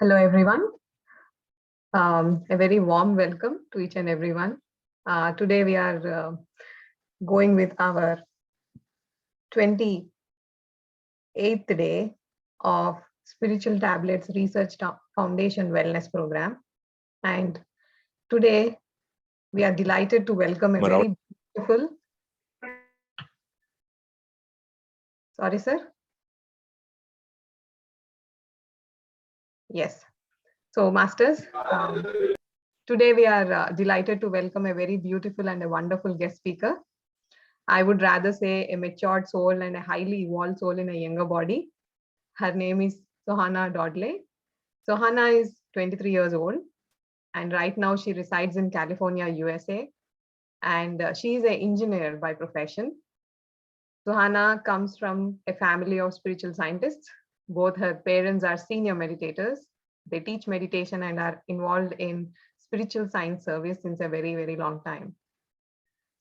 Hello, everyone. A very warm welcome to each and everyone. Today we are going with our 28th day of Spiritual Tablets Research Foundation Wellness Program. And today we are delighted to welcome a very beautiful... Sorry, sir. Yes. So, Masters, today we are delighted to welcome a very beautiful and a wonderful guest speaker. I would rather say a matured soul and a highly evolved soul in a younger body. Her name is Sohana Dodle. Sohana is 23 years old, and right now she resides in California, USA, and she is an engineer by profession. Sohana comes from a family of spiritual scientists. Both her parents are senior meditators. They teach meditation and are involved in spiritual science service since a very, very long time.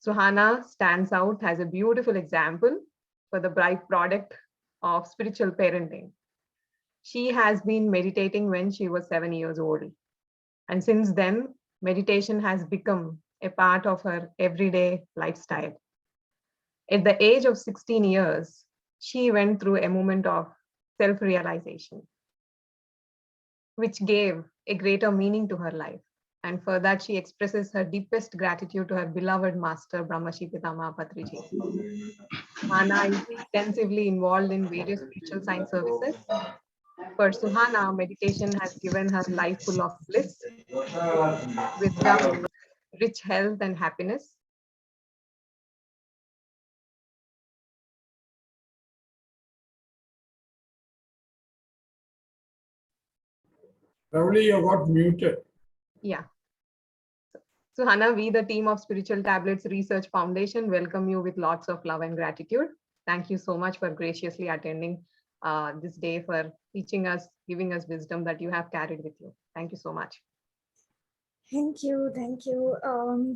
Sohana stands out as a beautiful example for the bright product of spiritual parenting. She has been meditating when she was 7 years old. And since then, meditation has become a part of her everyday lifestyle. At the age of 16 years, she went through a moment of self-realization, which gave a greater meaning to her life. And for that, she expresses her deepest gratitude to her beloved master, Brahmashi Pitama Patriji. Sohana is extensively involved in various spiritual science services. For Sohana, meditation has given her life full of bliss, wisdom, rich health, and happiness. Probably you got muted. Yeah. Sohana, we, the team of Spiritual Tablets Research Foundation, welcome you with lots of love and gratitude. Thank you so much for graciously attending this day, for teaching us, giving us wisdom that you have carried with you. Thank you so much. Thank you.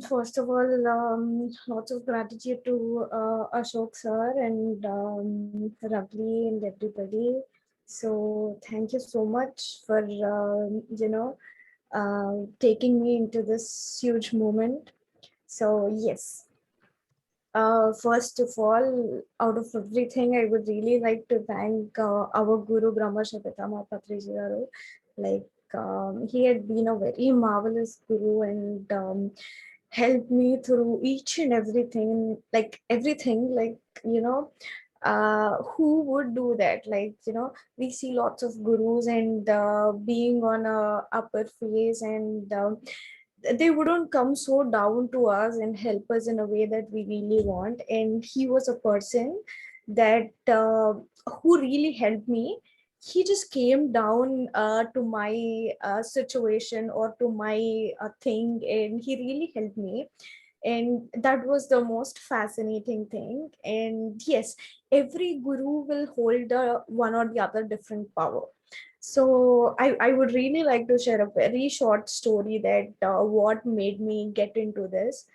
First of all, lots of gratitude to Ashok sir and Ravli and everybody. So thank you so much for taking me into this huge moment. So yes. First of all, out of everything, I would really like to thank our Guru Brahma Shapitama Patriji Garu. Like he had been a very marvelous guru and helped me through each and everything. Like who would do that? Like we see lots of gurus and being on a upper phase and. They wouldn't come so down to us and help us in a way that we really want, and he was a person that who really helped me. He just came down to my situation or to my thing, and he really helped me, and that was the most fascinating thing. And yes, every guru will hold one or the other different power. So I would really like to share a very short story that what made me get into this.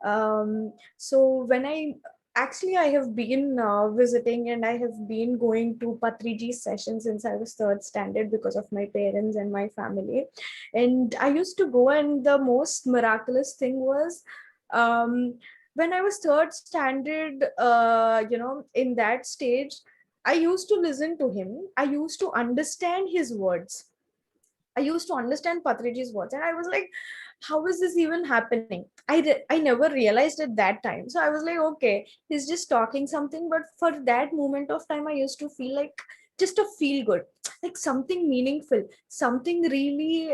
So when I have been visiting and I have been going to Patriji's sessions since I was third standard because of my parents and my family. And I used to go, and the most miraculous thing was when I was third standard, in that stage, I used to listen to him. I used to understand his words. I used to understand Patriji's words, and I was like, how is this even happening? I never realized at that time. So I was like, okay, he's just talking something. But for that moment of time, I used to feel like just a feel good, like something meaningful, something really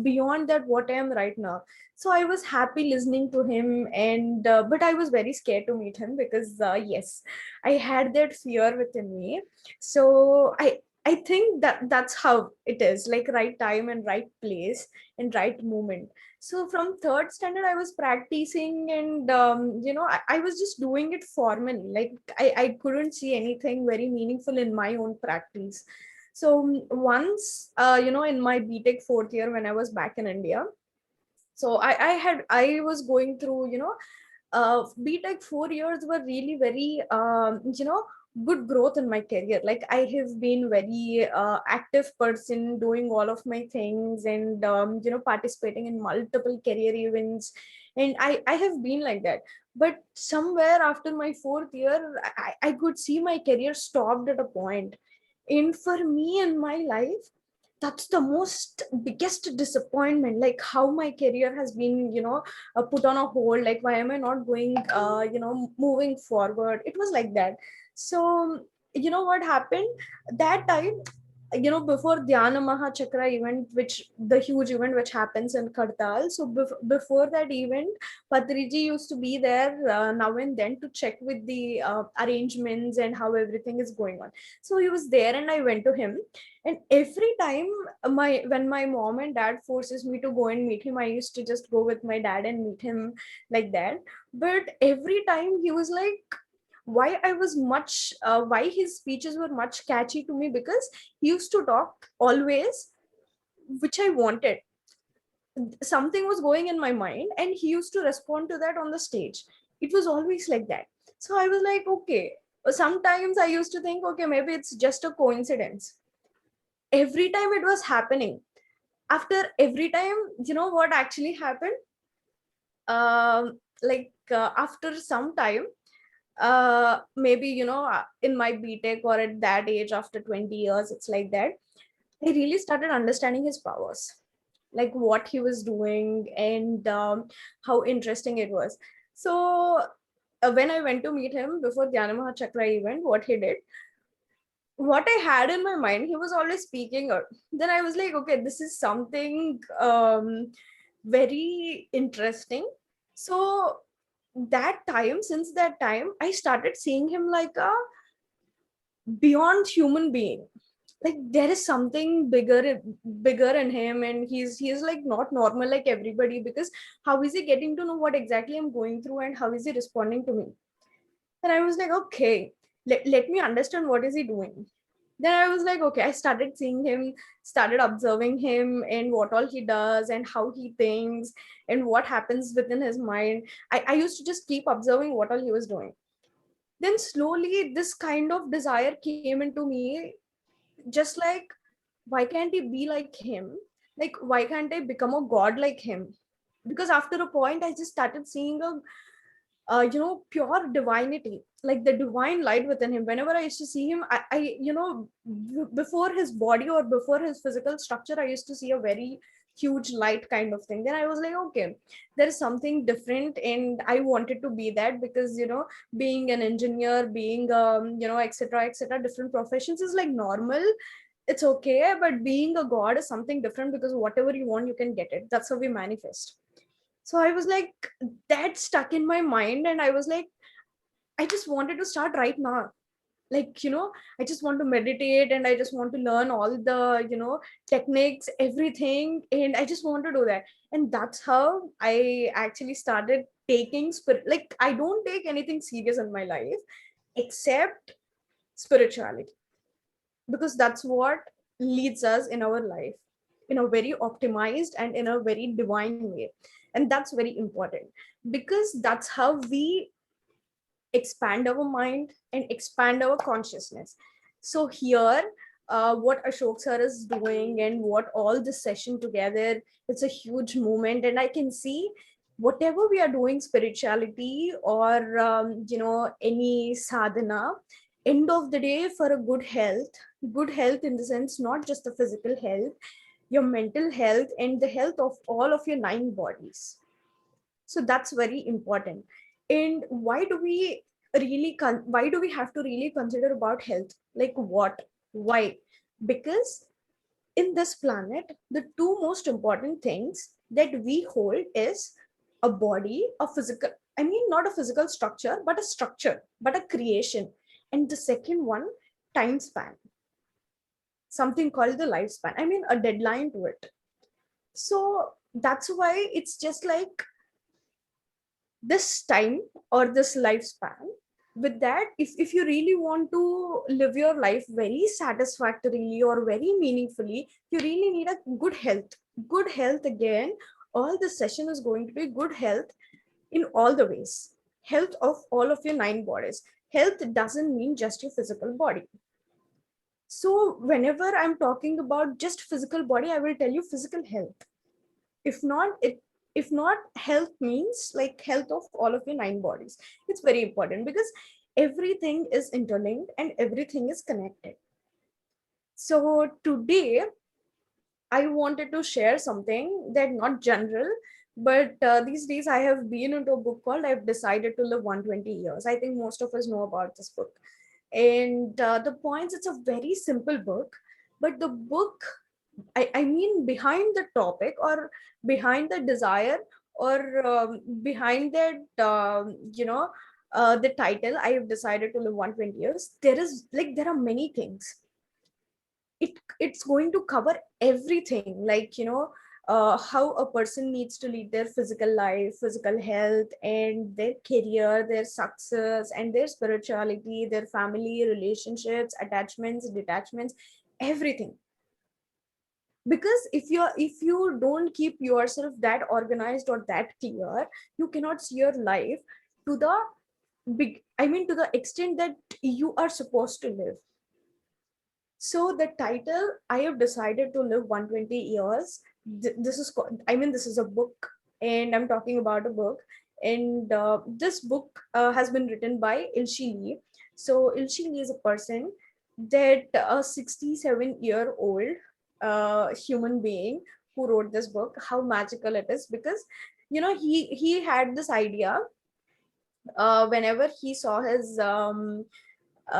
beyond that what I am right now. So I was happy listening to him, and but I was very scared to meet him because yes, I had that fear within me. So I think that that's how it is, like right time and right place and right moment. So from third standard, I was practicing, and I was just doing it formally. Like I couldn't see anything very meaningful in my own practice. So once, in my BTech fourth year when I was back in India, so I was going through, BTech 4 years were really very, good growth in my career. Like I have been very active person, doing all of my things, and participating in multiple career events, and I have been like that. But somewhere after my fourth year, I could see my career stopped at a point. And for me in my life, that's the most biggest disappointment, like how my career has been put on a hold. Like why am I not going moving forward? It was like that. So what happened that time, before Dhyana Mahachakra event, which the huge event which happens in Kartal. So before that event, Patriji used to be there now and then to check with the arrangements and how everything is going on. So he was there and I went to him. And every time when my mom and dad forces me to go and meet him, I used to just go with my dad and meet him like that. But every time he was like, why his speeches were much catchy to me, because he used to talk always which I wanted. Something was going in my mind and he used to respond to that on the stage. It was always like that. So I was like, okay. Sometimes I used to think, okay, maybe it's just a coincidence. Every time it was happening. After every time, what actually happened? After some time, maybe in my btech or at that age, after 20 years, it's like that I really started understanding his powers, like what he was doing, and how interesting it was. So when I went to meet him before Dhyana Chakra event, what he did, what I had in my mind, he was always speaking out. Then I was like, okay, this is something very interesting. So since that time, I started seeing him like a beyond human being. Like there is something bigger in him, and he's like not normal like everybody, because how is he getting to know what exactly I'm going through and how is he responding to me? And I was like, okay, let me understand what is he doing. Then I was like, okay, I started seeing him, started observing him and what all he does and how he thinks and what happens within his mind. I used to just keep observing what all he was doing. Then slowly this kind of desire came into me, just like, why can't he be like him? Like why can't I become a god like him? Because after a point I just started seeing a pure divinity, like the divine light within him. Whenever I used to see him, before his body or before his physical structure, I used to see a very huge light kind of thing. Then I was like, okay, there is something different, and I wanted to be that, because being an engineer, being etc etc, different professions is like normal, it's okay, but being a god is something different, because whatever you want you can get it. That's how we manifest. So I was like, that stuck in my mind, and I was like, I just wanted to start right now. Like I just want to meditate, and I just want to learn all the techniques, everything, and I just want to do that. And that's how I actually started taking spirit. Like I don't take anything serious in my life except spirituality, because that's what leads us in our life in a very optimized and in a very divine way. And that's very important, because that's how we expand our mind and expand our consciousness. So here, what Ashok sir is doing and what all this session together, it's a huge moment. And I can see whatever we are doing, spirituality or any sadhana, end of the day, for a good health in the sense, not just the physical health, your mental health and the health of all of your nine bodies. So that's very important. And why do we have to really consider about health? Like what? Why? Because in this planet, the two most important things that we hold is a body, a physical, I mean not a physical structure, but a structure, but a creation. And the second one, time span, something called the lifespan, I mean a deadline to it. So that's why it's just like this time or this lifespan. With that, if you really want to live your life very satisfactorily or very meaningfully, you really need a good health. Again, all the session is going to be good health in all the ways. Health of all of your nine bodies, health doesn't mean just your physical body. So whenever I'm talking about just physical body, I will tell you physical health. If not, if not, health means like health of all of your 9 bodies. It's very important because everything is interlinked and everything is connected. So today I wanted to share something that not general, but these days I have been into a book called I've Decided to Live 120 Years. I think most of us know about this book. And the points, it's a very simple book, but the book, I mean, behind the topic or behind the desire or behind that, the title, I have decided to live 120 years, there are many things. It's going to cover everything, like, how a person needs to lead their physical life, physical health, and their career, their success, and their spirituality, their family relationships, attachments, detachments, everything. Because if you don't keep yourself that organized or that clear, you cannot see your life to the to the extent that you are supposed to live. So the title, I have decided to live 120 years. This is this is a book, and I'm talking about a book. And this book has been written by Ilshi Lee. So Ilshi Lee is a person that a 67-year-old human being who wrote this book. How magical it is, because he had this idea whenever he saw his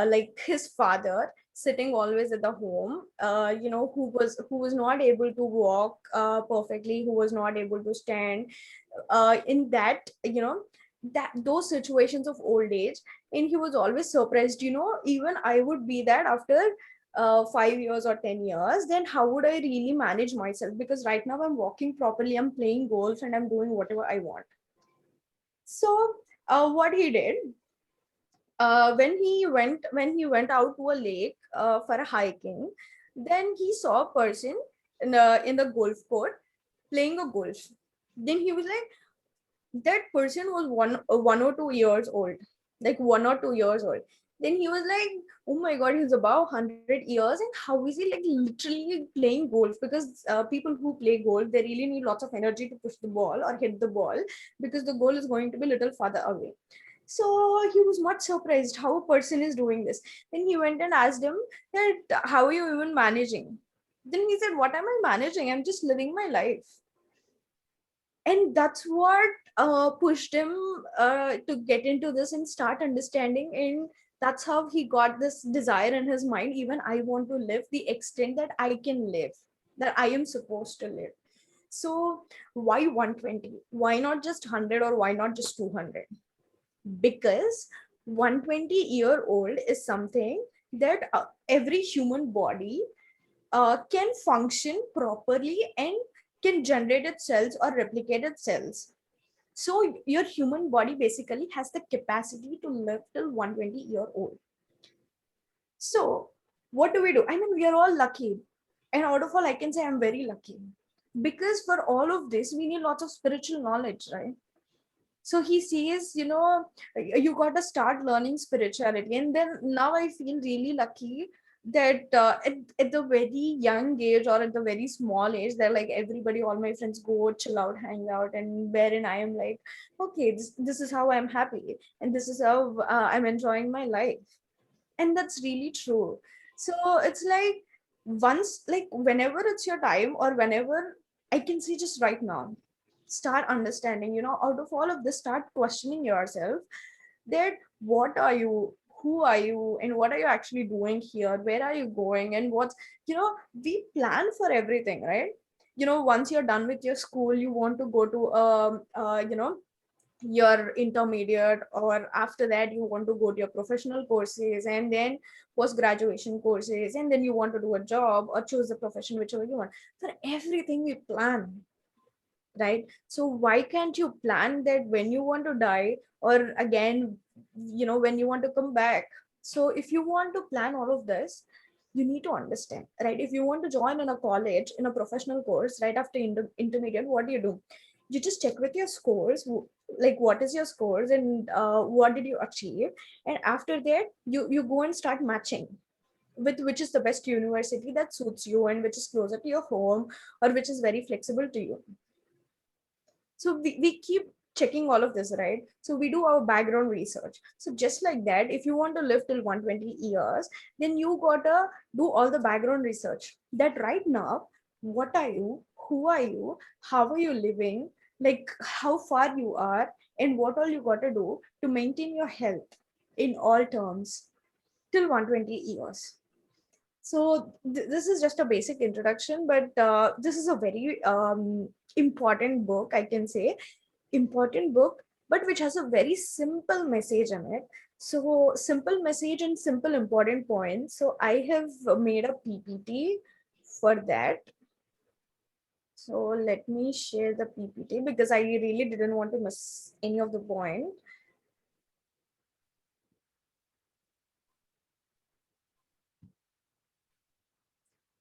like his father sitting always at the home, who was not able to walk perfectly, who was not able to stand in that, that those situations of old age. And he was always surprised, even I would be that after 5 years or 10 years, then how would I really manage myself? Because right now I'm walking properly, I'm playing golf, and I'm doing whatever I want. So what he did, when he went out to a lake for a hiking, then he saw a person in the golf court playing a golf. Then he was like, that person was 1 or 2 years old, like 1 or 2 years old. Then he was like, oh my god, he's about 100 years, and how is he like literally playing golf? Because people who play golf, they really need lots of energy to push the ball or hit the ball, because the goal is going to be a little farther away. So he was much surprised how a person is doing this. Then he went and asked him that, how are you even managing? Then he said, what am I managing? I'm just living my life. And that's what pushed him to get into this and start understanding. And that's how he got this desire in his mind. Even I want to live the extent that I can live, that I am supposed to live. So why 120? Why not just 100, or why not just 200? Because 120-year-old is something that every human body can function properly and can generate its cells or replicate its cells. So your human body basically has the capacity to live till 120-year-old. So what do we do? I mean, we are all lucky. And out of all, I can say I'm very lucky. Because for all of this, we need lots of spiritual knowledge, right? So he says, you got to start learning spirituality. And then now I feel really lucky that at the very young age, or at the very small age, they're like, everybody, all my friends go chill out, hang out, and wherein I am like, okay, this is how I'm happy, and this is how I'm enjoying my life. And that's really true. So it's like, once, like, whenever it's your time, or whenever, I can see just right now, start understanding, out of all of this, start questioning yourself that what are you, who are you, and what are you actually doing here, where are you going, and what's, we plan for everything, right? Once you're done with your school, you want to go to your intermediate, or after that you want to go to your professional courses, and then post graduation courses, and then you want to do a job or choose the profession, whichever you want. For everything we plan, right? So why can't you plan that when you want to die, or again, when you want to come back? So if you want to plan all of this, you need to understand, right? If you want to join in a college, in a professional course right after intermediate, what do? You just check with your scores, like what is your scores and what did you achieve, and after that you go and start matching with which is the best university that suits you and which is closer to your home or which is very flexible to you. So we keep checking all of this, right? So we do our background research. So just like that, if you want to live till 120 years, then you gotta do all the background research that right now, what are you, who are you, how are you living, like how far you are, and what all you gotta do to maintain your health in all terms till 120 years. So this is just a basic introduction, but this is a very important book, I can say, important book, but which has a very simple message in it. So simple message and simple important points. So I have made a PPT for that. So let me share the PPT because I really didn't want to miss any of the point.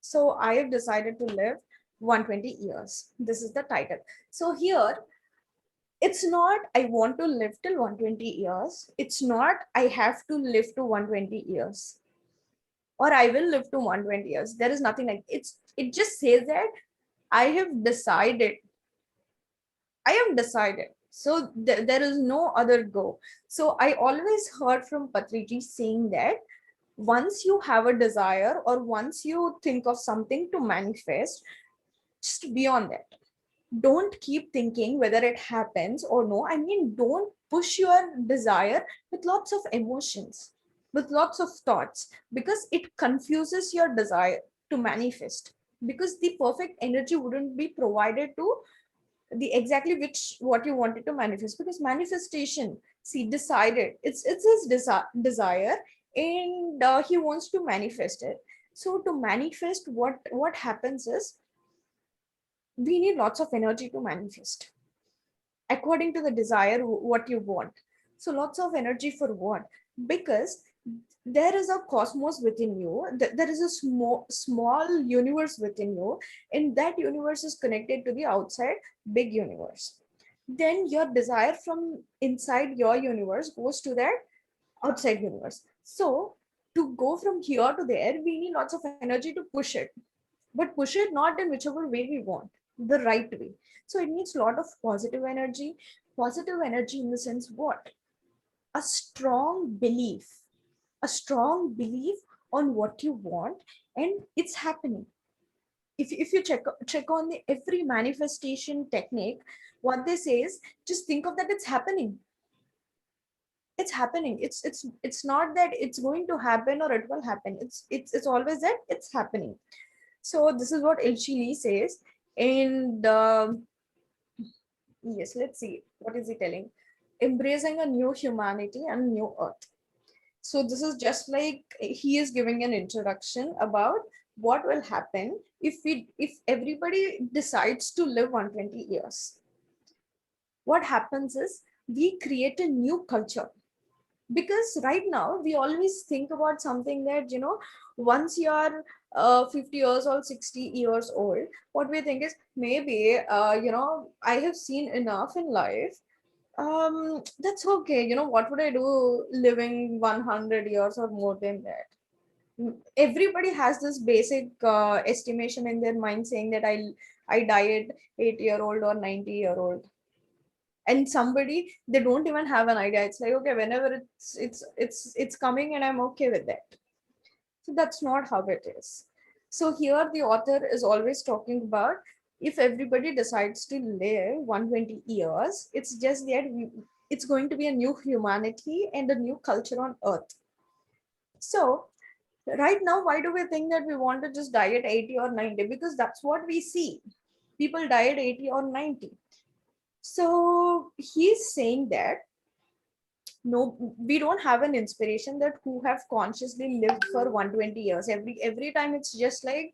So I have decided to live 120 years. This is the title. So here, it's not I want to live till 120 years. It's not I have to live to 120 years or I will live to 120 years. There is nothing like it just says that I have decided. I have decided. So there is no other go. So I always heard from Patriji saying that once you have a desire or once you think of something to manifest, just be on that. Don't keep thinking whether it happens or no. I mean, don't push your desire with lots of emotions, with lots of thoughts, because it confuses your desire to manifest. Because the perfect energy wouldn't be provided to the exactly which what you wanted to manifest. Because manifestation, see, decided, it's his desire, and he wants to manifest it. So to manifest, what happens is we need lots of energy to manifest according to the desire what you want. So lots of energy for what? Because there is a cosmos within you, there is a small universe within you, and that universe is connected to the outside big universe. Then your desire from inside your universe goes to that outside universe. So to go from here to there, we need lots of energy to push it, but push it not in whichever way we want, the right way. So it needs a lot of positive energy in the sense what? A strong belief, a strong belief on what you want, and it's happening. If you check on the every manifestation technique, what they say is just think of that it's happening. It's happening. It's not that it's going to happen or it will happen. It's always that it's happening. So this is what Ilchi Lee says. And yes, let's see. What is he telling? Embracing a new humanity and new earth. So this is just like he is giving an introduction about what will happen if everybody decides to live 120 years. What happens is we create a new culture, because right now we always think about something that once you are 50 years or 60 years old, what we think is maybe I have seen enough in life. That's okay. What would I do living 100 years or more than that? Everybody has this basic estimation in their mind saying that I die at 8-year-old or 90-year-old, and somebody they don't even have an idea. It's like, okay, whenever it's coming and I'm okay with that. So that's not how it is. So here the author is always talking about if everybody decides to live 120 years, it's just that it's going to be a new humanity and a new culture on earth. So right now, why do we think that we want to just die at 80 or 90? Because that's what we see. People die at 80 or 90. So he's saying that no, we don't have an inspiration that who have consciously lived for 120 years. Every time it's just like,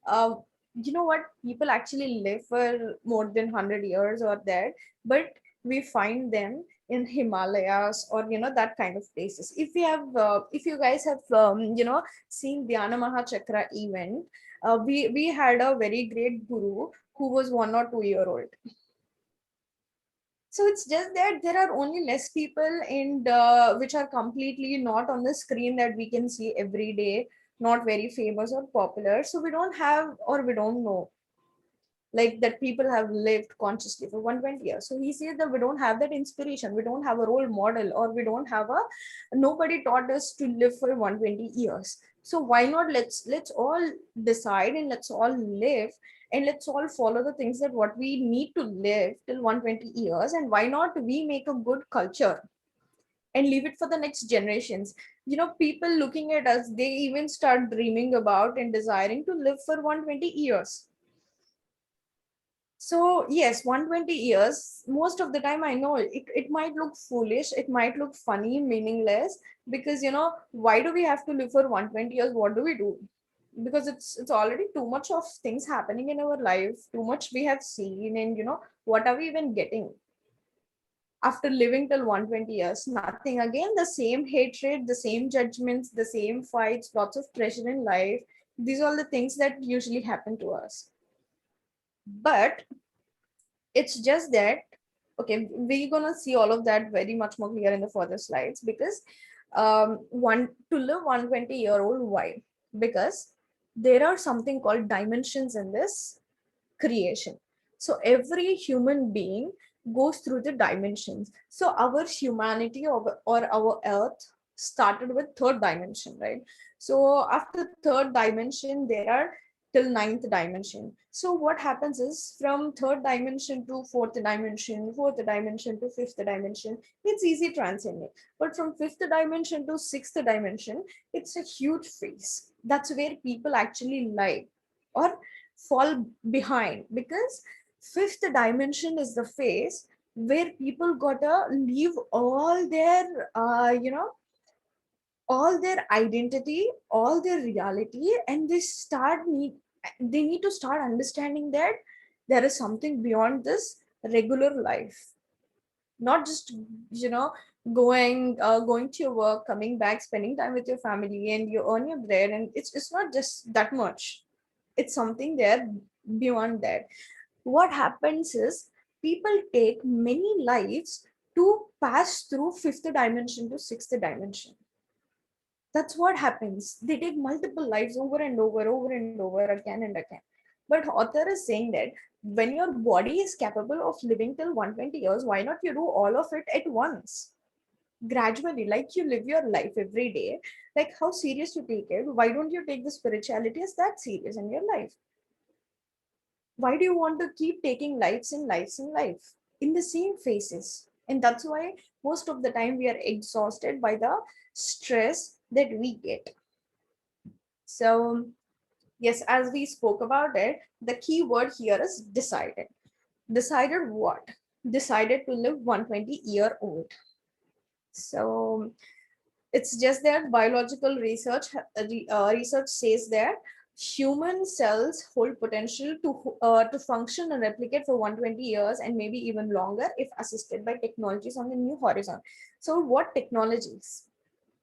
uh, you know what, people actually live for more than 100 years or that, but we find them in Himalayas or that kind of places. If you guys have seen Dhyana Chakra event, we had a very great guru who was 1 or 2 year old. So it's just that there are only less people, and which are completely not on the screen that we can see every day, not very famous or popular. So we don't have, or we don't know, like that people have lived consciously for 120 years. So he says that we don't have that inspiration, we don't have a role model, or we don't have a, nobody taught us to live for 120 years. So why not, let's all decide and let's all live, and let's all follow the things that what we need to live till 120 years. And why not we make a good culture and leave it for the next generations. People looking at us, they even start dreaming about and desiring to live for 120 years. So yes, 120 years, most of the time I know it might look foolish, it might look funny, meaningless, because why do we have to live for 120 years? What do we do? Because it's already too much of things happening in our life, too much we have seen, and what are we even getting after living till 120 years? Nothing. Again, the same hatred, the same judgments, the same fights, lots of pressure in life. These are all the things that usually happen to us. But it's just that, okay, we're gonna see all of that very much more clear in the further slides, because one to live 120-year-old, why? Because there are something called dimensions in this creation. So every human being goes through the dimensions. So our humanity, or our earth started with third dimension, right? So after third dimension, there are till ninth dimension. So what happens is, from third dimension to fourth dimension, fourth dimension to fifth dimension, it's easy transcending. But from fifth dimension to sixth dimension, it's a huge phase. That's where people actually lie or fall behind, because fifth dimension is the phase where people gotta leave all their all their identity, all their reality, and they need to start understanding that there is something beyond this regular life. Not just going to your work, coming back, spending time with your family, and you earn your bread, and it's not just that much. It's something there beyond that. What happens is, people take many lives to pass through fifth dimension to sixth dimension. That's what happens. They take multiple lives over and over and over, again and again. But author is saying that when your body is capable of living till 120 years, why not you do all of it at once? Gradually, like you live your life every day, like how serious you take it. Why don't you take the spirituality as that serious in your life? Why do you want to keep taking lives and lives and life in the same phases? And that's why most of the time we are exhausted by the stress that we get. So yes, as we spoke about it, the key word here is decided. Decided what? Decided to live 120-year-old. So it's just that biological research says that human cells hold potential to function and replicate for 120 years, and maybe even longer if assisted by technologies on the new horizon. So what technologies?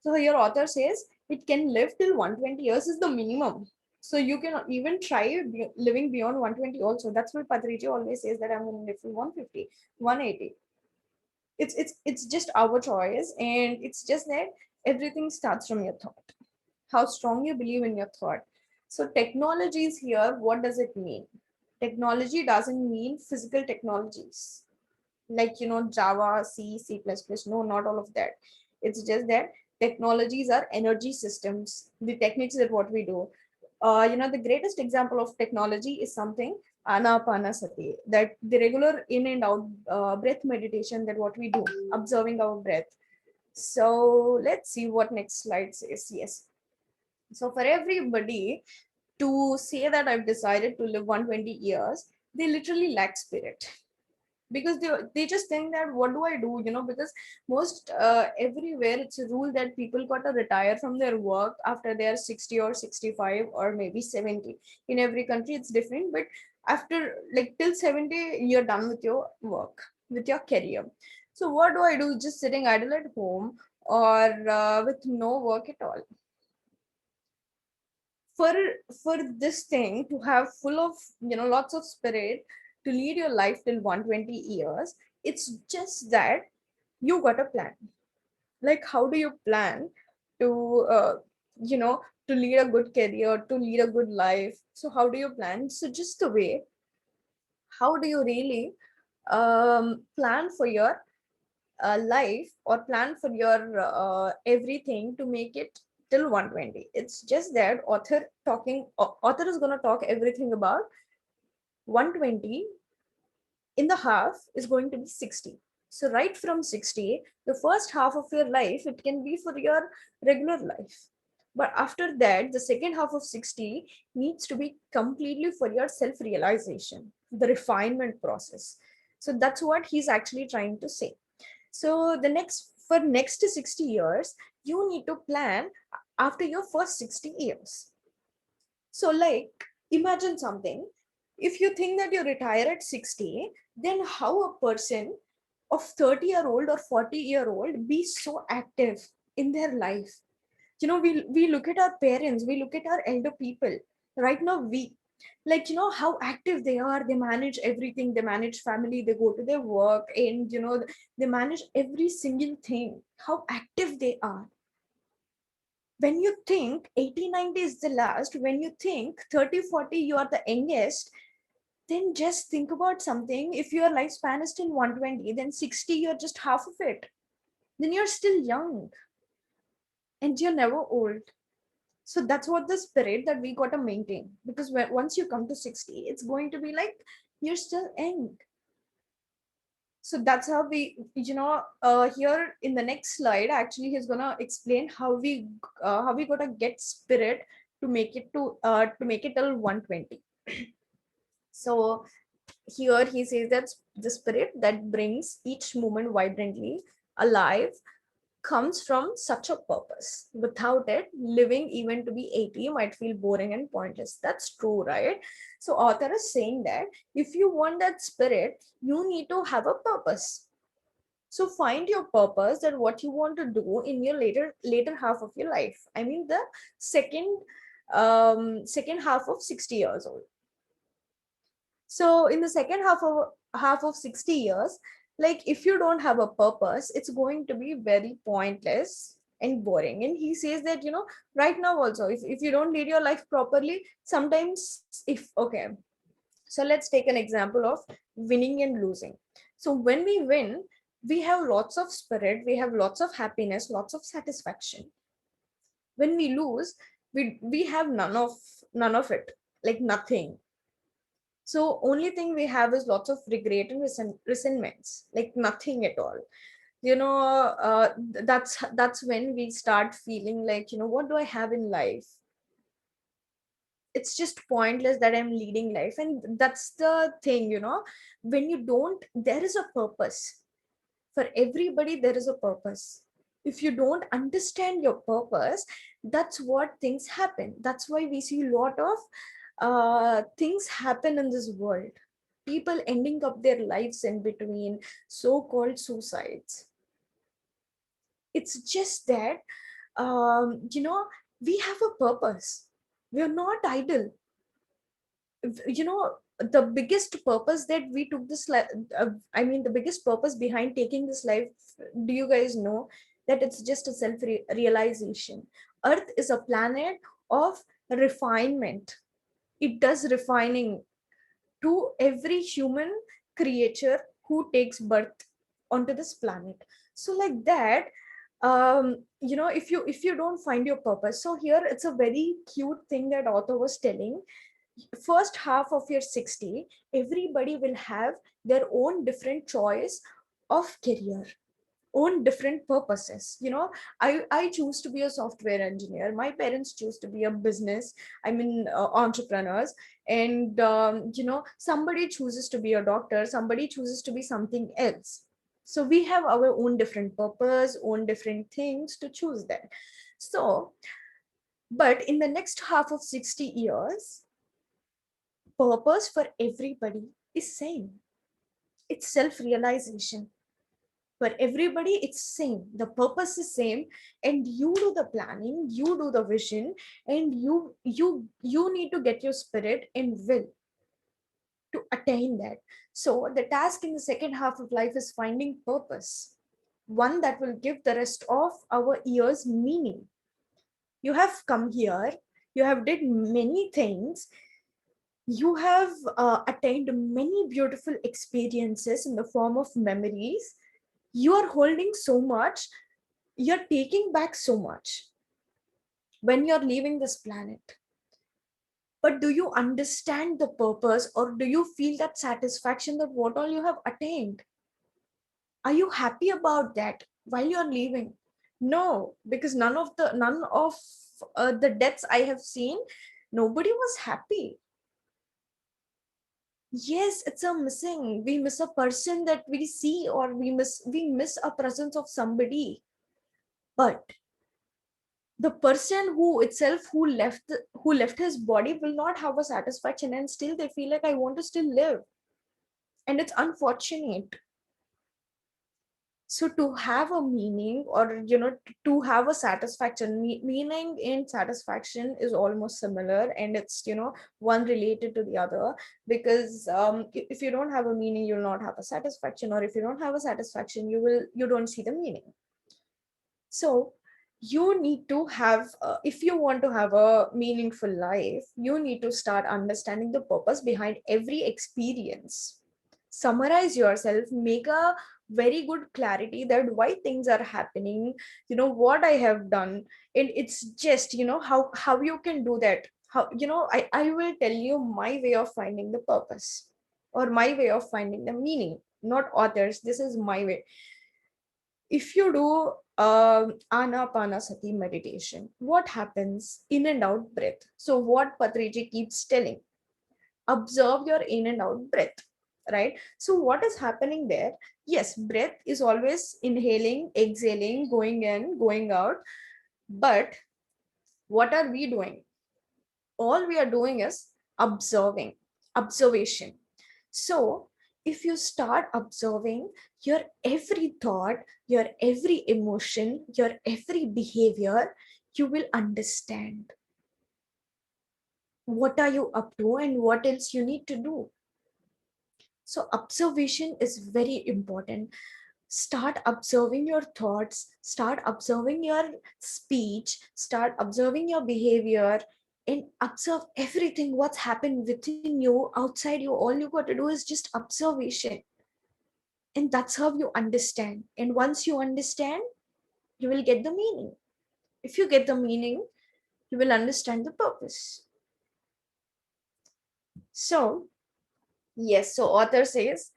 So your author says it can live till 120 years is the minimum. So you can even try living beyond 120 also. That's what Patricia always says, that I'm going to live till 150, 180. It's just our choice, and it's just that everything starts from your thought, how strong you believe in your thought. So technologies here, what does it mean? Technology doesn't mean physical technologies, like Java, C++. No, not all of that. It's just that technologies are energy systems, the techniques that what we do. The greatest example of technology is something anapanasati, that the regular in and out breath meditation, that what we do, observing our breath. So let's see what next slide says. Yes, so for everybody to say that I've decided to live 120 years, they literally lack spirit, because they just think that what do I do, because most everywhere it's a rule that people got to retire from their work after they are 60 or 65 or maybe 70. In every country it's different, but after like till 70 you're done with your work, with your career. So what do I do, just sitting idle at home, or with no work at all? for for this thing to have full of lots of spirit, to lead your life till 120 years, It's just that you got a plan. Like, how do you plan to you know to lead a good career, to lead a good life? So how do you plan? So just the way, how do you really plan for your life, or plan for your everything to make it till 120? It's just that author is going to talk everything about 120. In the half is going to be 60. So right from 60, the first half of your life, it can be for your regular life. But after that, the second half of 60 needs to be completely for your self-realization, the refinement process. So that's what he's actually trying to say. So for next 60 years, you need to plan after your first 60 years. So, like, imagine something. If you think that you retire at 60, then how a person of 30-year-old or 40-year-old be so active in their life? We look at our parents, we look at our elder people. Right now, how active they are. They manage everything, they manage family, they go to their work, and they manage every single thing. How active they are. When you think 80, 90 is the last, when you think 30, 40 you are the youngest, then just think about something. If your lifespan is till 120, then 60 you're just half of it. Then you're still young and you're never old. So that's what the spirit that we got to maintain, because once you come to 60, it's going to be like you're still young. So that's how here in the next slide, actually he's gonna explain how we gotta get spirit to make it till 120. So here he says that the spirit that brings each moment vibrantly alive comes from such a purpose. Without it, living even to be 80 might feel boring and pointless. That's true, right? So author is saying that if you want that spirit, you need to have a purpose. So find your purpose, that what you want to do in your later half of your life. I mean the second second half of 60 years old. So in the second half of 60 years, like, if you don't have a purpose, it's going to be very pointless and boring. And he says that, right now also, if you don't lead your life properly, sometimes, if okay, so let's take an example of winning and losing. So when we win, we have lots of spirit, we have lots of happiness, lots of satisfaction. When we lose, we have none of it, like nothing. So only thing we have is lots of regret and resentments, like nothing at all. That's when we start feeling like, what do I have in life? It's just pointless that I'm leading life. And that's the thing, when you don't, there is a purpose. For everybody, there is a purpose. If you don't understand your purpose, that's what things happen. That's why we see a lot of things happen in this world. People ending up their lives in between, so-called suicides. It's just that, we have a purpose. We're not idle. The biggest purpose that we took this life, I mean, the biggest purpose behind taking this life, do you guys know that it's just a self-realization? Earth is a planet of refinement. It does refining to every human creature who takes birth onto this planet. So like that, if you don't find your purpose, so here it's a very cute thing that author was telling. First half of your 60, everybody will have their own different choice of career, own different purposes. I choose to be a software engineer, my parents choose to be a business, I mean, entrepreneurs. And somebody chooses to be a doctor, somebody chooses to be something else. So we have our own different purpose, own different things to choose that. So, but in the next half of 60 years, purpose for everybody is same. It's self-realization. For everybody, it's same. The purpose is same, and you do the planning, you do the vision, and you need to get your spirit and will. to attain that. So the task in the second half of life is finding purpose, one that will give the rest of our years meaning. You have come here, you have did many things, you have attained many beautiful experiences in the form of memories. You are holding so much, you're taking back so much when you're leaving this planet. But do you understand the purpose, or do you feel that satisfaction that what all you have attained? Are you happy about that while you're leaving? No, because none of the deaths I have seen, nobody was happy. Yes, it's a missing. We miss a person that we see, or we miss a presence of somebody. But the person who left his body will not have a satisfaction, and still they feel like I want to still live. And it's unfortunate. So to have a meaning, or to have a satisfaction, meaning and satisfaction is almost similar, and it's one related to the other. Because if you don't have a meaning, you'll not have a satisfaction, or if you don't have a satisfaction, you don't see the meaning. So you need to have, if you want to have a meaningful life, you need to start understanding the purpose behind every experience. Summarize yourself, make a very good clarity that why things are happening, what I have done. And it's just how you can do that. How, I will tell you my way of finding the purpose, or my way of finding the meaning, not authors. This is my way. If you do anapanasati meditation, what happens? In and out breath. So what Patriji keeps telling, observe your in and out breath, right? So what is happening there? Yes, breath is always inhaling, exhaling, going in, going out. But what are we doing? All we are doing is observation. So if you start observing your every thought, your every emotion, your every behavior, you will understand what are you up to and what else you need to do. So observation is very important. Start observing your thoughts, start observing your speech, start observing your behavior, and observe everything what's happened within you, outside you. All you got to do is just observation. And that's how you understand. And once you understand, you will get the meaning. If you get the meaning, you will understand the purpose. So yes, so author says,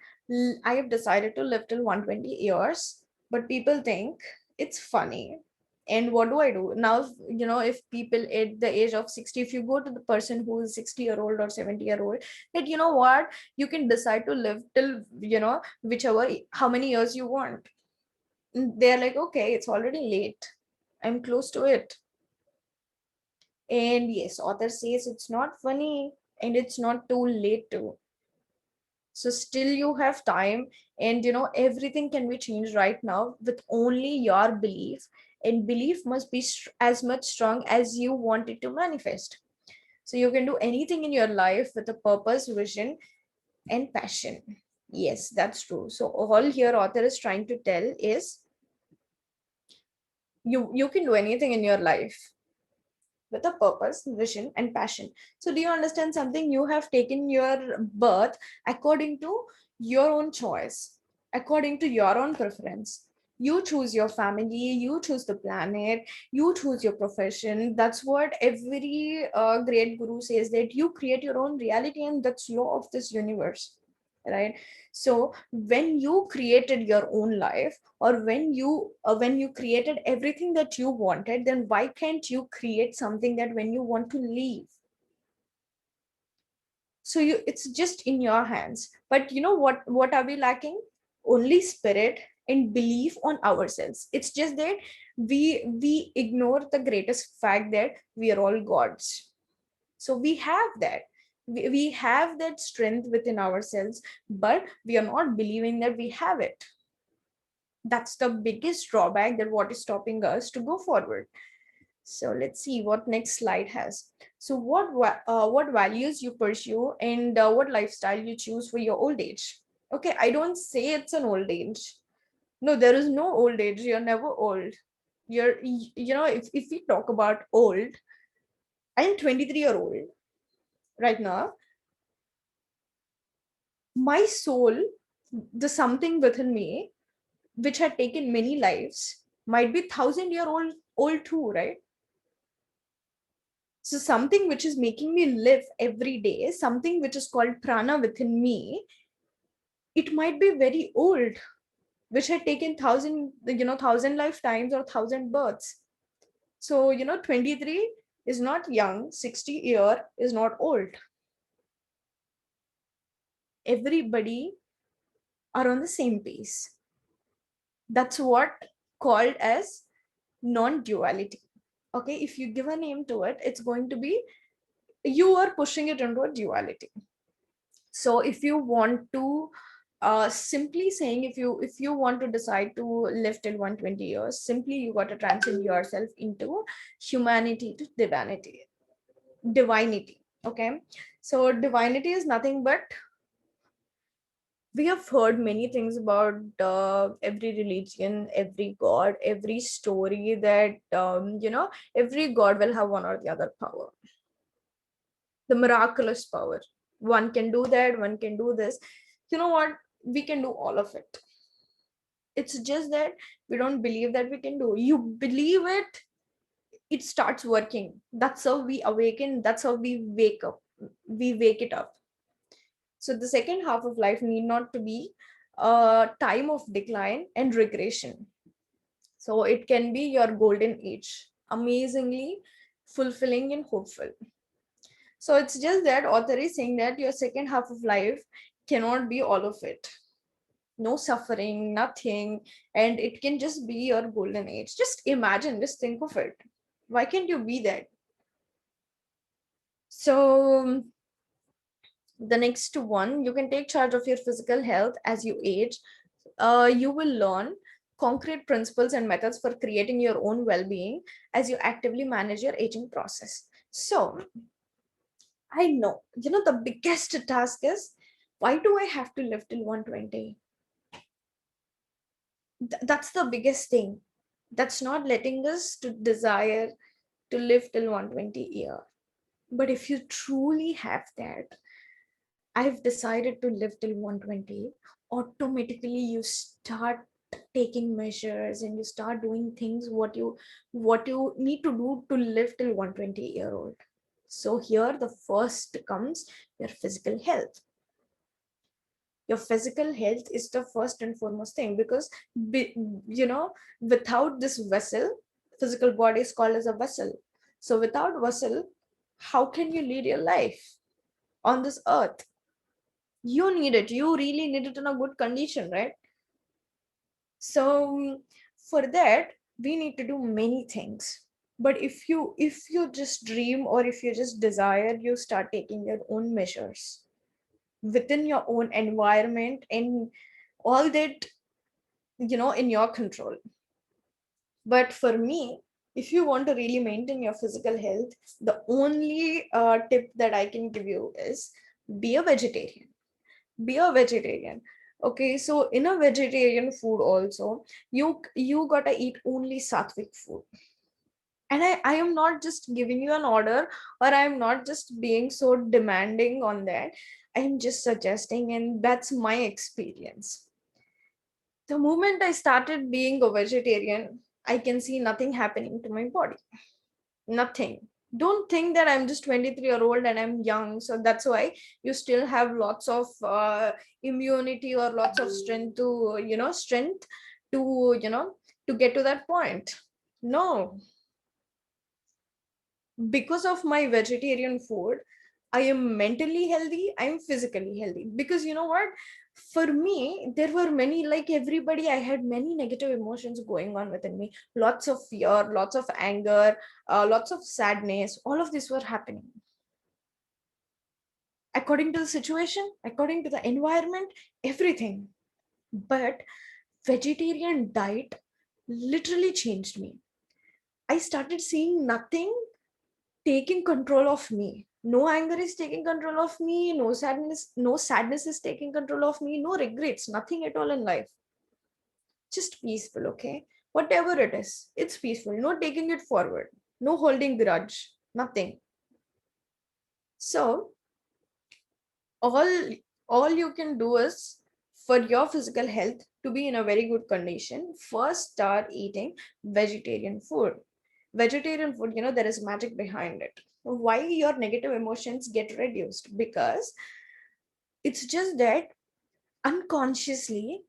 I have decided to live till 120 years, but people think it's funny. And what do I do? Now, if people at the age of 60, if you go to the person who is 60-year-old or 70-year-old, that what, you can decide to live till, whichever, how many years you want. They're like, okay, it's already late. I'm close to it. And yes, author says it's not funny and it's not too late to. So still you have time, and everything can be changed right now with only your belief. And belief must be as much strong as you want it to manifest. So you can do anything in your life with a purpose, vision, and passion. Yes, that's true. So all here author is trying to tell is, you can do anything in your life with a purpose, vision, and passion. So, do you understand something? You have taken your birth according to your own choice, according to your own preference. You choose your family, you choose the planet, you choose your profession. That's what every great guru says, that you create your own reality, and that's law of this universe, right? So when you created your own life, or when you created everything that you wanted, then why can't you create something that when you want to leave? So it's just in your hands. But what are we lacking? Only spirit and belief on ourselves. It's just that we ignore the greatest fact that we are all gods. So we have that strength within ourselves, but we are not believing that we have it. That's the biggest drawback, that what is stopping us to go forward. So let's see what next slide has. So what values you pursue, and what lifestyle you choose for your old age. Okay, I don't say it's an old age. No, there is no old age. You're never old. If we talk about old, I'm 23-year-old right now. My soul, the something within me, which had taken many lives, might be 1,000-year-old too, right? So something which is making me live every day, something which is called prana within me, it might be very old, which had taken thousand lifetimes or 1,000 births. So 23 is not young, 60-year is not old. Everybody are on the same pace. That's what called as non-duality. Okay, if you give a name to it, it's going to be, you are pushing it into a duality. So if you want to simply saying, if you want to decide to live till 120 years, simply you got to transcend yourself into humanity to divinity. Okay, so divinity is nothing but, we have heard many things about every religion, every god, every story, that every god will have one or the other power, the miraculous power. One can do that, one can do this. You know what? We can do all of it. It's just that we don't believe that we can do. You believe it, it starts working. That's how we awaken. That's how we wake up. We wake it up. So the second half of life need not to be a time of decline and regression. So it can be your golden age, amazingly fulfilling and hopeful. So it's just that author is saying that your second half of life cannot be all of it. No suffering, nothing, and it can just be your golden age. Just imagine, just think of it. Why can't you be that? So the next one, you can take charge of your physical health as you age. You will learn concrete principles and methods for creating your own well-being as you actively manage your aging process. So I know, the biggest task is, why do I have to live till 120? That's the biggest thing. That's not letting us to desire to live till 120 year. But if you truly have that, I've decided to live till 120, automatically you start taking measures and you start doing things what you need to do to live till 120-year-old. So here the first comes your physical health. Your physical health is the first and foremost thing, because without this vessel, physical body is called as a vessel. So without vessel, how can you lead your life on this earth? You need it, you really need it in a good condition, right? So for that, we need to do many things. But if you just dream, or if you just desire, you start taking your own measures within your own environment, and all that, in your control. But for me, if you want to really maintain your physical health, the only tip that I can give you is, be a vegetarian. Be a vegetarian. Okay, so in a vegetarian food also, you gotta eat only sattvic food. And I am not just giving you an order, or I am not just being so demanding on that. I am just suggesting, and that's my experience. The moment I started being a vegetarian, I can see nothing happening to my body. Nothing. Don't think that I'm just 23-year-old and I'm young. So that's why you still have lots of immunity, or lots of strength to get to that point. No, because of my vegetarian food, I am mentally healthy, I'm physically healthy. Because you know what, for me, there were many, like everybody, I had many negative emotions going on within me. Lots of fear, lots of anger, lots of sadness, all of this were happening according to the situation, according to the environment, everything. But vegetarian diet literally changed me. I started seeing nothing taking control of me. No anger is taking control of me, no sadness is taking control of me, no regrets, nothing at all in life. Just peaceful, okay? Whatever it is, it's peaceful. No taking it forward, no holding grudge, nothing. So all all you can do is, for your physical health to be in a very good condition, first start eating vegetarian food. Vegetarian food, there is magic behind it. Why your negative emotions get reduced? Because it's just that unconsciously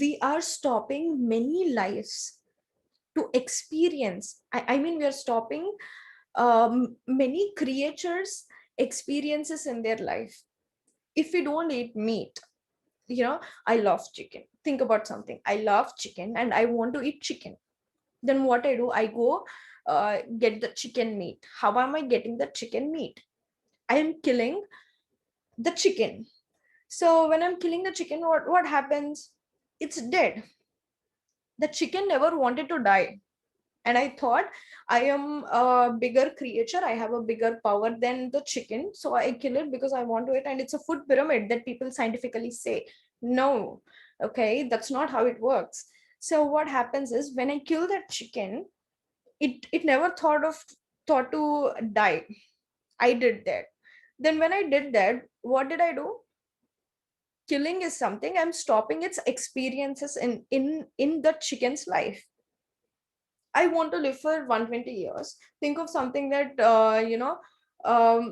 we are stopping many lives to experience. I mean, we are stopping many creatures experiences in their life. If we don't eat meat, I love chicken. Think about something. I love chicken and I want to eat chicken. Then what I do, I go get the chicken meat. How am I getting the chicken meat? I am killing the chicken. So when I'm killing the chicken, what happens? It's dead. The chicken never wanted to die. And I thought I am a bigger creature. I have a bigger power than the chicken. So I kill it because I want to eat. And it's a food pyramid that people scientifically say. No, okay, that's not how it works. So what happens is, when I kill that chicken, it never thought to die. I did that. Then when I did that, what did I do? Killing is something, I'm stopping its experiences in the chicken's life. I want to live for 120 years. Think of something that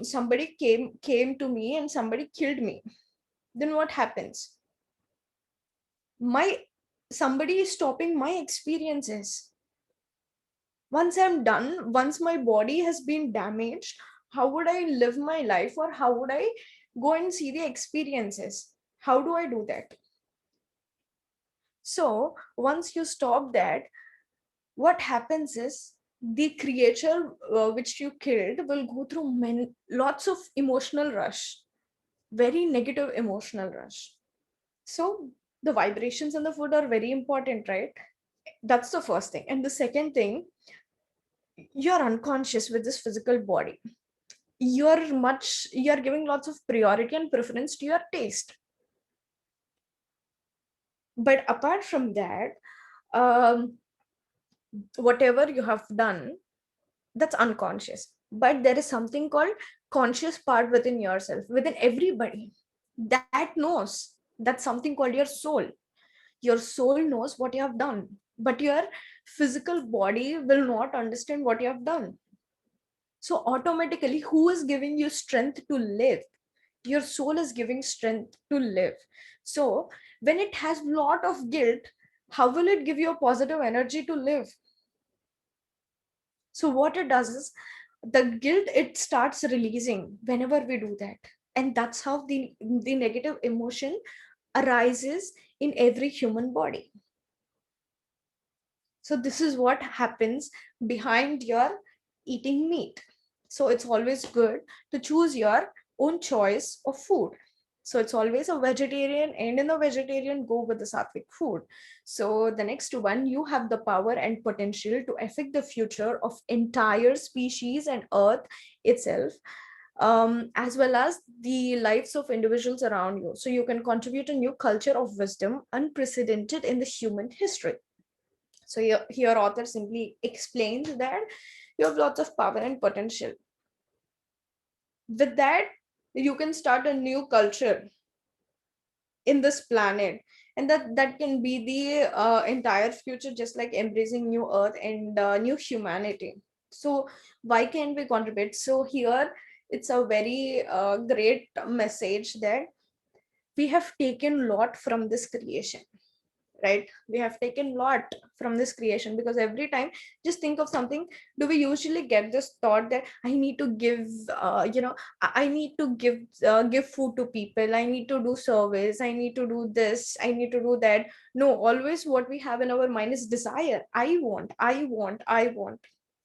somebody came to me and somebody killed me. Then what happens? My Somebody is stopping my experiences. Once I'm done, once my body has been damaged, how would I live my life, or how would I go and see the experiences? How do I do that? So once you stop that, what happens is, the creature which you killed will go through lots of emotional rush, very negative emotional rush. So the vibrations in the food are very important, right? That's the first thing. And the second thing, you're unconscious with this physical body. You're giving lots of priority and preference to your taste. But apart from that, um, whatever you have done, that's unconscious. But there is something called conscious part within yourself, within everybody, that knows. That's something called your soul. Your soul knows what you have done, but your physical body will not understand what you have done. So automatically, who is giving you strength to live? Your soul is giving strength to live. So when it has lot of guilt, how will it give you a positive energy to live? So what it does is, the guilt, it starts releasing whenever we do that. And that's how the negative emotion arises in every human body. So this is what happens behind your eating meat. So it's always good to choose your own choice of food. So it's always a vegetarian, and in the vegetarian, go with the sattvic food. So the next one, you have the power and potential to affect the future of entire species and earth itself, as well as the lives of individuals around you. So you can contribute a new culture of wisdom unprecedented in the human history. So here author simply explains that you have lots of power and potential. With that, you can start a new culture in this planet, and that can be the entire future, just like embracing new earth and new humanity. So why can we contribute? So here it's a very great message that we have taken lot from this creation, right? We have taken lot from this creation, because every time, just think of something, do we usually get this thought that I need to give I need to give food to people, I need to do service, I need to do this, I need to do that? No, always what we have in our mind is desire. I want.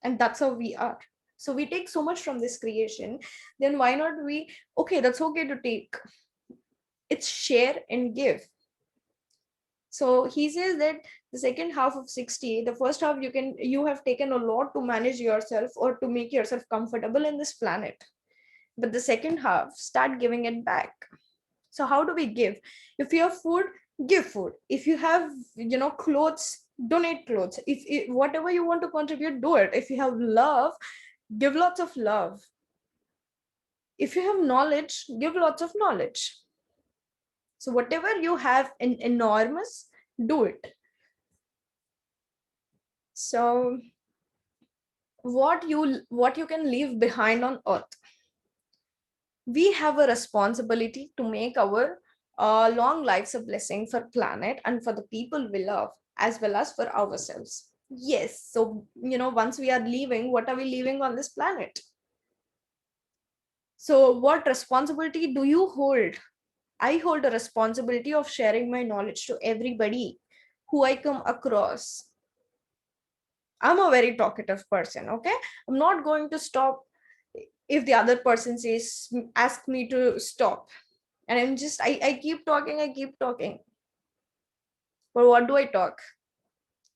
And that's how we are. So we take so much from this creation. Then why not we, okay, that's okay to take. It's share and give. So he says that the second half of 60, the first half you have taken a lot to manage yourself or to make yourself comfortable in this planet. But the second half, start giving it back. So how do we give? If you have food, give food. If you have, clothes, donate clothes. If whatever you want to contribute, do it. If you have love, give lots of love. If you have knowledge, give lots of knowledge. So whatever you have in enormous, do it. So what you can leave behind on earth, we have a responsibility to make our long lives a blessing for planet and for the people we love, as well as for ourselves. Yes, so once we are leaving, what are we leaving on this planet? So what responsibility do you hold? I hold a responsibility of sharing my knowledge to everybody who I come across. I'm a very talkative person, okay? I'm not going to stop if the other person says, ask me to stop. And I keep talking, I keep talking. But what do I talk?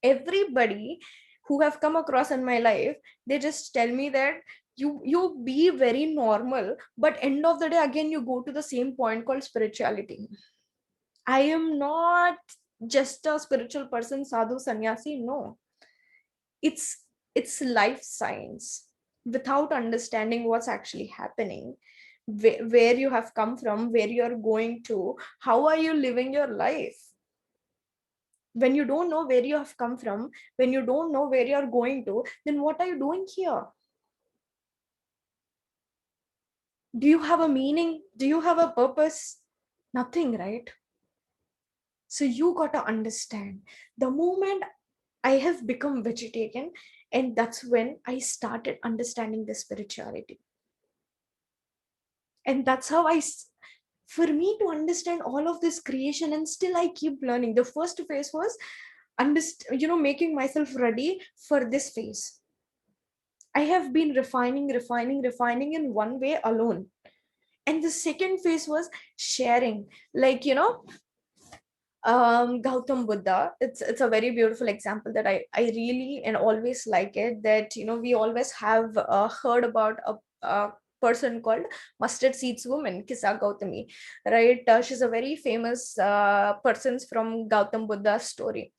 Everybody who have come across in my life, they just tell me that you be very normal, but end of the day, again, you go to the same point called spirituality. I am not just a spiritual person, sadhu, sannyasi, no. It's life science. Without understanding what's actually happening, where you have come from, where you're going to, how are you living your life? When you don't know where you have come from, when you don't know where you're going to, then what are you doing here? Do you have a meaning? Do you have a purpose? Nothing, right? So you got to understand. The moment I have become vegetarian, and that's when I started understanding the spirituality. And that's how for me to understand all of this creation, and still I keep learning. The first phase was making myself ready for this phase. I have been refining in one way alone. And the second phase was sharing. Like, Gautam Buddha, it's a very beautiful example that I really and always like it, that we always have heard about a person called mustard seeds woman, Kisa Gautami, right? She's a very famous person from Gautam Buddha's story.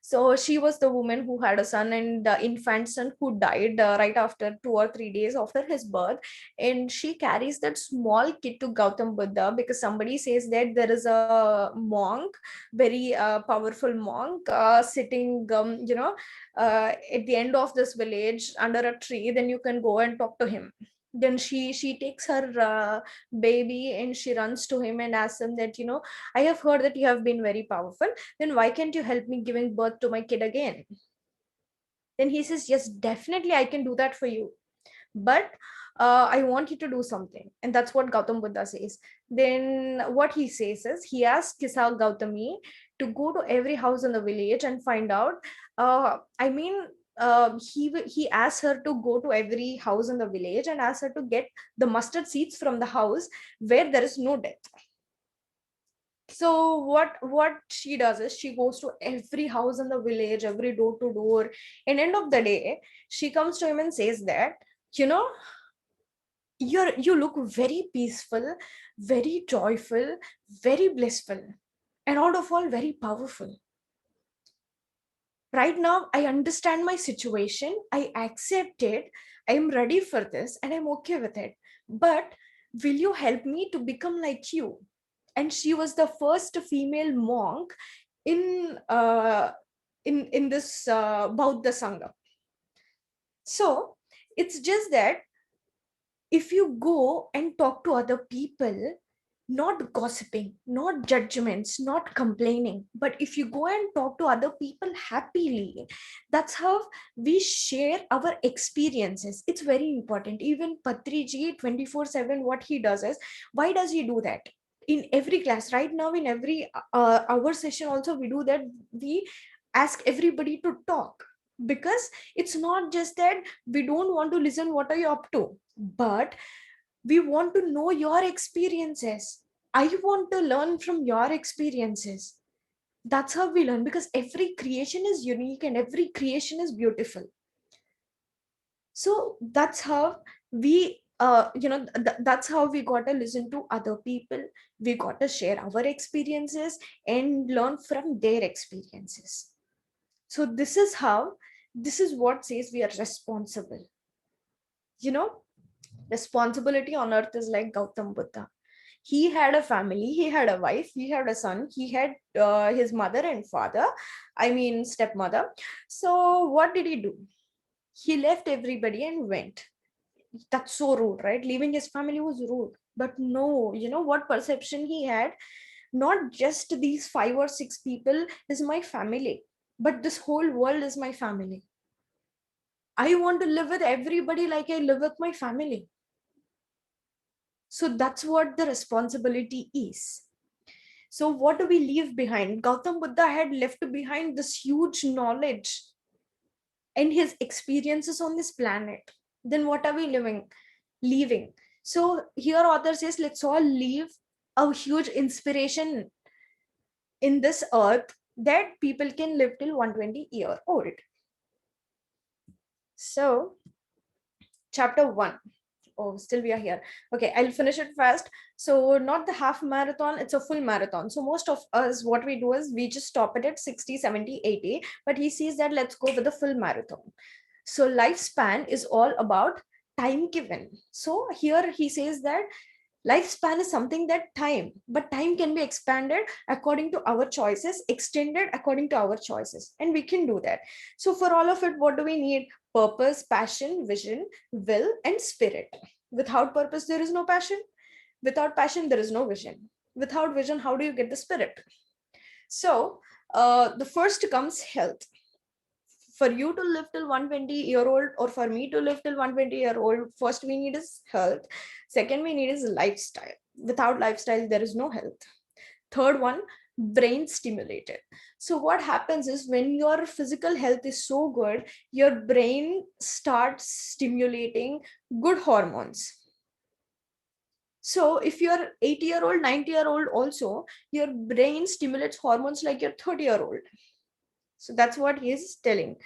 So she was the woman who had a son, and the infant son who died right after 2 or 3 days after his birth. And she carries that small kid to Gautam Buddha because somebody says that there is a monk, very powerful monk, sitting at the end of this village under a tree. Then you can go and talk to him. Then she takes her baby and she runs to him and asks him that, I have heard that you have been very powerful, then why can't you help me giving birth to my kid again? Then he says, yes, definitely I can do that for you, but I want you to do something. And that's what Gautam Buddha says. Then what he says is, he asks Kisa Gautami to go to every house in the village and find out, I mean, he asks her to go to every house in the village and asks her to get the mustard seeds from the house where there is no death. So what she does is, she goes to every house in the village, every door to door, and end of the day, she comes to him and says that, you know you look very peaceful, very joyful, very blissful, and out of all, very powerful. Right now, I understand my situation, I accept it, I am ready for this, and I'm okay with it. But will you help me to become like you? And she was the first female monk in this Bauddha Sangha. So it's just that, if you go and talk to other people, not gossiping, not judgments, not complaining, but if you go and talk to other people happily, that's how we share our experiences. It's very important. Even Patriji 24/7, what he does is, why does he do that? In every class right now, in every hour session also, we do that. We ask everybody to talk, because it's not just that we don't want to listen what are you up to, but we want to know your experiences. I want to learn from your experiences. That's how we learn, because every creation is unique and every creation is beautiful. So that's how we that's how we got to listen to other people. We got to share our experiences and learn from their experiences. So this is what says we are responsible. you know Responsibility on earth is like Gautam Buddha. He had a family, he had a wife, he had a son, he had his mother and father, I mean stepmother. So what did he do? He left everybody and went. That's so rude, right? Leaving his family was rude. But no, you know what perception he had? Not just these 5 or 6 people is my family, but this whole world is my family. I want to live with everybody like I live with my family. So that's what the responsibility is. So what do we leave behind? Gautam Buddha had left behind this huge knowledge and his experiences on this planet. Then what are we leaving? So here author says, let's all leave a huge inspiration in this earth that people can live till 120-year old. So chapter 1. Oh, still we are here. Okay, I'll finish it fast. So not the half marathon, it's a full marathon. So most of us, what we do is we just stop it at 60, 70, 80. But he sees that let's go with the full marathon. So lifespan is all about time given. So here he says that lifespan is something that but time can be expanded according to our choices, extended according to our choices, and we can do that. So for all of it, what do we need? Purpose, passion, vision, will, and spirit. Without purpose, there is no passion. Without passion, there is no vision. Without vision, how do you get the spirit? So the first comes health. For you to live till 120-year-old, or for me to live till 120-year-old, first we need is health. Second we need is lifestyle. Without lifestyle, there is no health. Third one, brain stimulated. So what happens is when your physical health is so good, your brain starts stimulating good hormones. So if you're 80-year-old, 90-year-old also, your brain stimulates hormones like your 30-year-old. So that's what he is telling.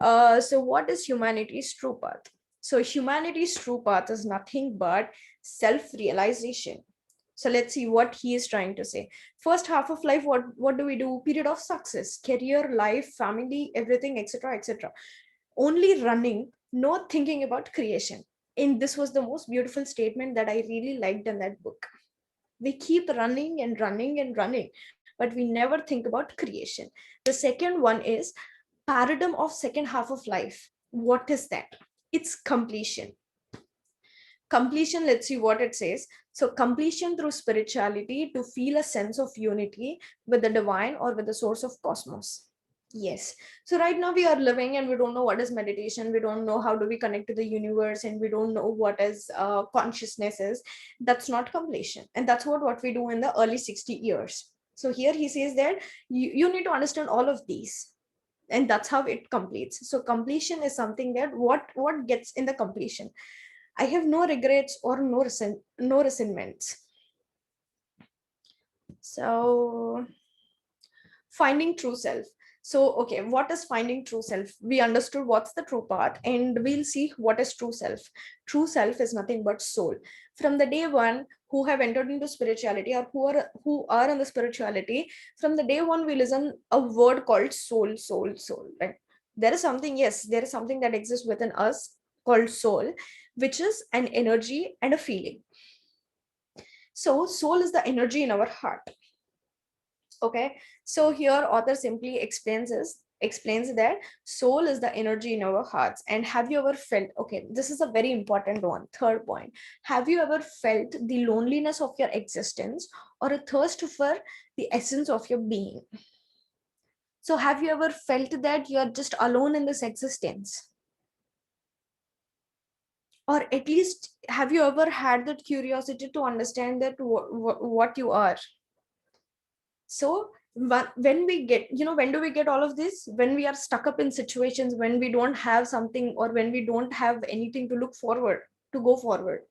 So what is humanity's true path? So humanity's true path is nothing but self-realization. So let's see what he is trying to say. First half of life, what do we do? Period of success, career, life, family, everything, etc., etc. Only running, no thinking about creation. And this was the most beautiful statement that I really liked in that book. We keep running and running and running, but we never think about creation. The second one is paradigm of second half of life. What is that? It's completion. Completion, let's see what it says. So completion through spirituality, to feel a sense of unity with the divine or with the source of cosmos. Yes. So right now we are living and we don't know what is meditation. We don't know how do we connect to the universe, and we don't know what is consciousness is. That's not completion. And that's what we do in the early 60 years. So here he says that you need to understand all of these, and that's how it completes. So completion is something that what gets in the completion. I have no regrets or no resentments. So finding true self. So okay, what is finding true self? We understood what's the true path, and we'll see what is true self. True self is nothing but soul. From the day one, who have entered into spirituality, or who are in the spirituality, from the day one we listen a word called soul, soul, soul, right? There is something, yes, there is something that exists within us called soul, which is an energy and a feeling. So soul is the energy in our heart. Okay, so here author simply explains that soul is the energy in our hearts. And have you ever felt, okay, this is a very important one, third point, have you ever felt the loneliness of your existence, or a thirst for the essence of your being? So have you ever felt that you're just alone in this existence? Or at least have you ever had that curiosity to understand that what you are? So when we get, when do we get all of this? When we are stuck up in situations, when we don't have something, or when we don't have anything to look forward to go forward.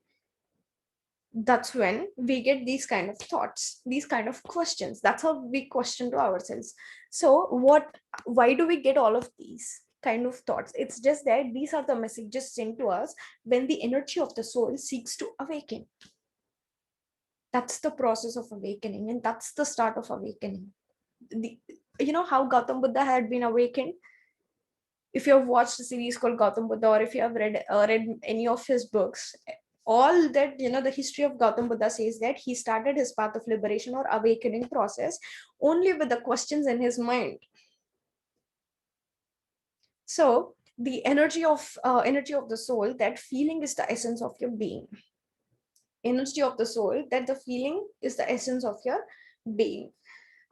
That's when we get these kind of thoughts, these kind of questions. That's how we question to ourselves. So why do we get all of these kind of thoughts? It's just that these are the messages sent to us when the energy of the soul seeks to awaken. That's the process of awakening, and that's the start of awakening. the, you know how Gautam Buddha had been awakened? If you have watched a series called Gautam Buddha, or if you have read any of his books, all that, the history of Gautam Buddha says that he started his path of liberation or awakening process only with the questions in his mind. So the energy of the soul, that feeling is the essence of your being. Energy of the soul, that the feeling is the essence of your being.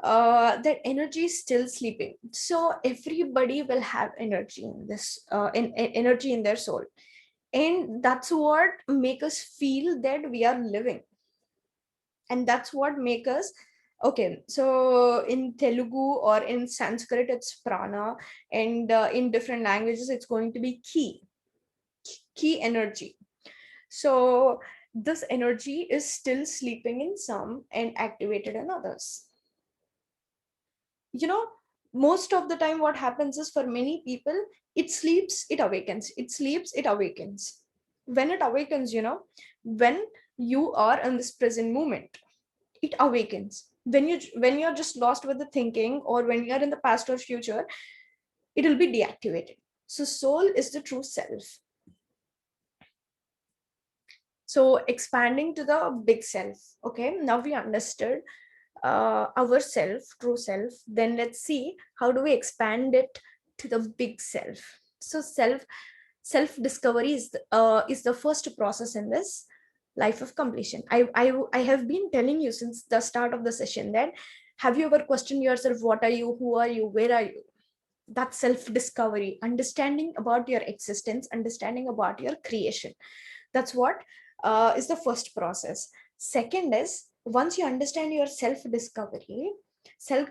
That energy is still sleeping. So everybody will have energy in this, energy in their soul, and that's what make us feel that we are living, and that's what make us. Okay, so in Telugu or in Sanskrit it's prana, and in different languages it's going to be key energy. So this energy is still sleeping in some and activated in others. you know Most of the time what happens is, for many people, it sleeps, it awakens, it sleeps, it awakens. When it awakens, when you are in this present moment, it awakens. When you're just lost with the thinking, or when you're in the past or future, it will be deactivated. So soul is the true self. So expanding to the big self. Okay, now we understood our self, true self. Then let's see, how do we expand it to the big self? So self discovery is the first process in this life of completion. I have been telling you since the start of the session that, have you ever questioned yourself, what are you, who are you, where are you? That's self discovery, understanding about your existence, understanding about your creation. That's what is the first process. Second is, once you understand your self discovery, self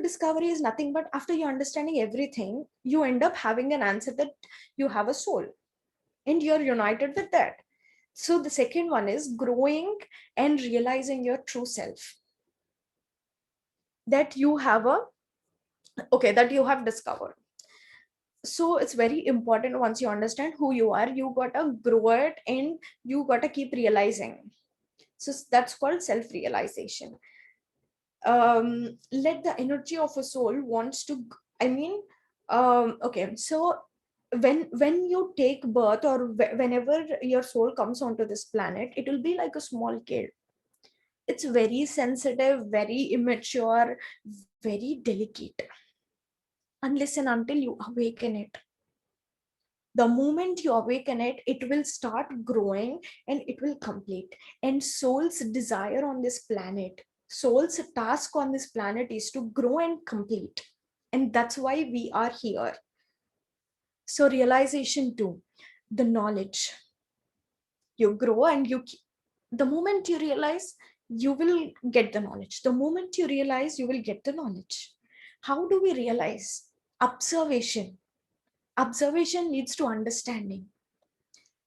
discovery is nothing but, after you understanding everything, you end up having an answer that you have a soul, and you're united with that. So the second one is growing and realizing your true self, that you have a okay, that you have discovered. So it's very important, once you understand who you are, you gotta grow it, and you gotta keep realizing. So that's called self realization. Let the energy of a soul wants to I mean okay, so when you take birth, or whenever your soul comes onto this planet, it will be like a small kid. It's very sensitive, very immature, very delicate, unless and until you awaken it. The moment you awaken it, it will start growing, and it will complete. And soul's desire on this planet, soul's task on this planet, is to grow and complete. And that's why we are here. So realization too, the knowledge. You grow, and the moment you realize, you will get the knowledge. The moment you realize, you will get the knowledge. How do we realize? Observation. Observation leads to understanding.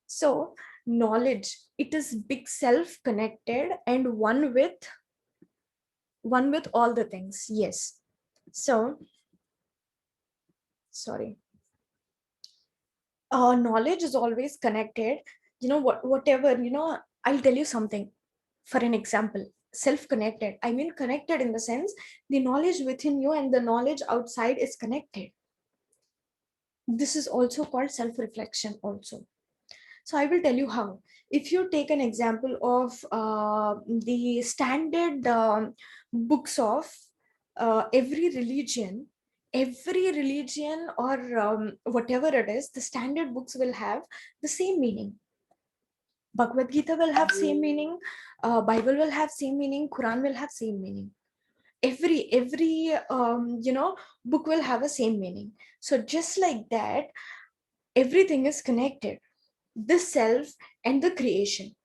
So knowledge, it is big self connected and one with all the things. Yes. So sorry. Knowledge is always connected. Whatever, I'll tell you something. For an example, self connected. I mean connected in the sense, the knowledge within you and the knowledge outside is connected. This is also called self reflection also. So I will tell you how. If you take an example of the standard books of every religion, or whatever it is, the standard books will have the same meaning. Bhagavad Gita will have same meaning, Bible will have same meaning, Quran will have same meaning. Every book will have a same meaning. So just like that, everything is connected, the self and the creation,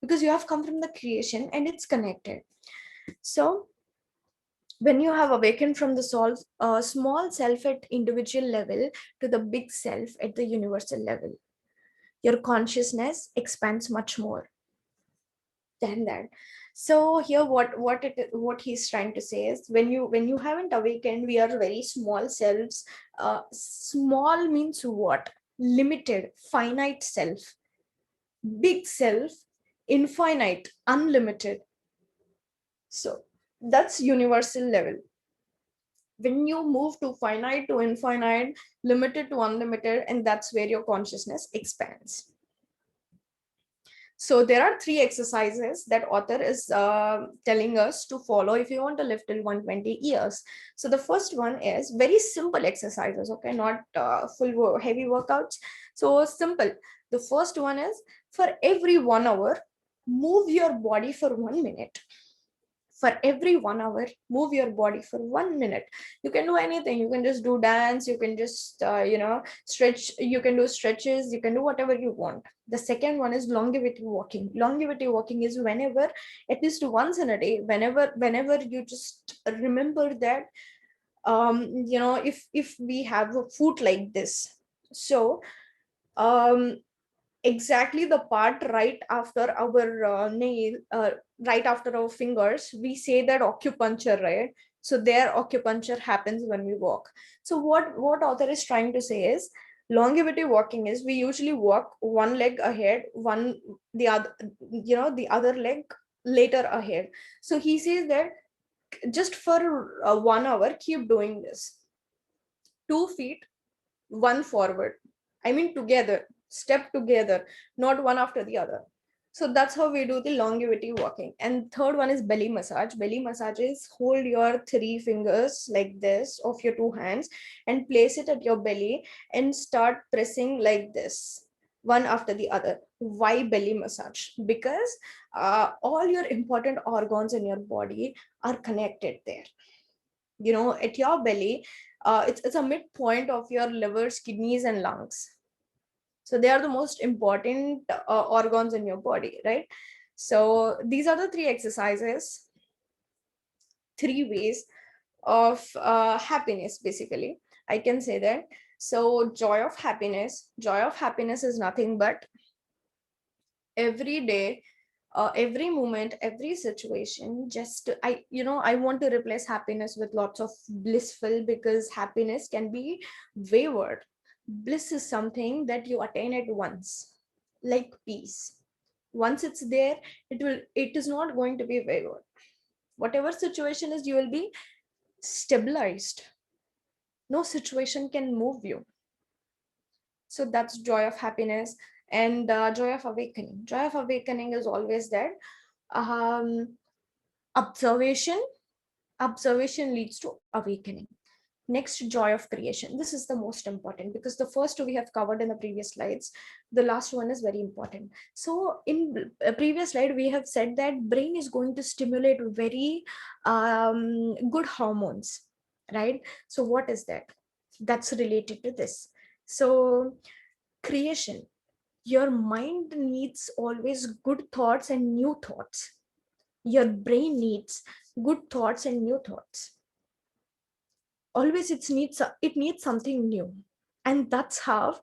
because you have come from the creation and it's connected. So when you have awakened from the small self at individual level to the big self at the universal level, your consciousness expands much more. than that. So here what he's trying to say is, when you haven't awakened, we are very small selves. Small means what? Limited, finite self. Big self, infinite, unlimited. So that's universal level. When you move to finite to infinite, limited to unlimited, and that's where your consciousness expands. So there are three exercises that author is telling us to follow if you want to live till 120 years. So the first one is very simple exercises, okay, not full heavy workouts. So simple. The first one is, for every 1 hour, move your body for 1 minute. For every 1 hour, move your body for 1 minute. You can do anything. You can just do dance, you can just stretch, you can do stretches, you can do whatever you want. The second one is longevity walking. Longevity walking is whenever, at least once in a day, whenever you just remember that, if we have a foot like this, so um exactly the part right after our nail, right after our fingers, we say that acupuncture, right? So their acupuncture happens when we walk. So what author is trying to say is, longevity walking is, we usually walk one leg ahead, one the other, the other leg later ahead. So he says that just for 1 hour, keep doing this. 2 feet, one forward, I mean together, step together, not one after the other. So that's how we do the longevity walking. And third one is belly massage. Belly massage is, hold your three fingers like this of your two hands and place it at your belly and start pressing like this, one after the other. Why belly massage? Because all your important organs in your body are connected there. At your belly, it's a midpoint of your livers, kidneys, and lungs. So they are the most important organs in your body, right? So these are the three exercises, three ways of happiness, basically, I can say that. So joy of happiness is nothing but every day, every moment, every situation, just I want to replace happiness with lots of blissful, because happiness can be wayward. Bliss is something that you attain at once, like peace. Once it's there, it is not going to be wayward. Whatever situation is, you will be stabilized. No situation can move you. So that's joy of happiness. And joy of awakening. Joy of awakening is always that, um, observation. Observation leads to awakening. Next, joy of creation. This is the most important, because the first two we have covered in the previous slides. The last one is very important. So in a previous slide, we have said that brain is going to stimulate very good hormones, right? So what is that? That's related to this. So creation. Your mind needs always good thoughts and new thoughts. Your brain needs good thoughts and new thoughts. Always it needs something new. And that's how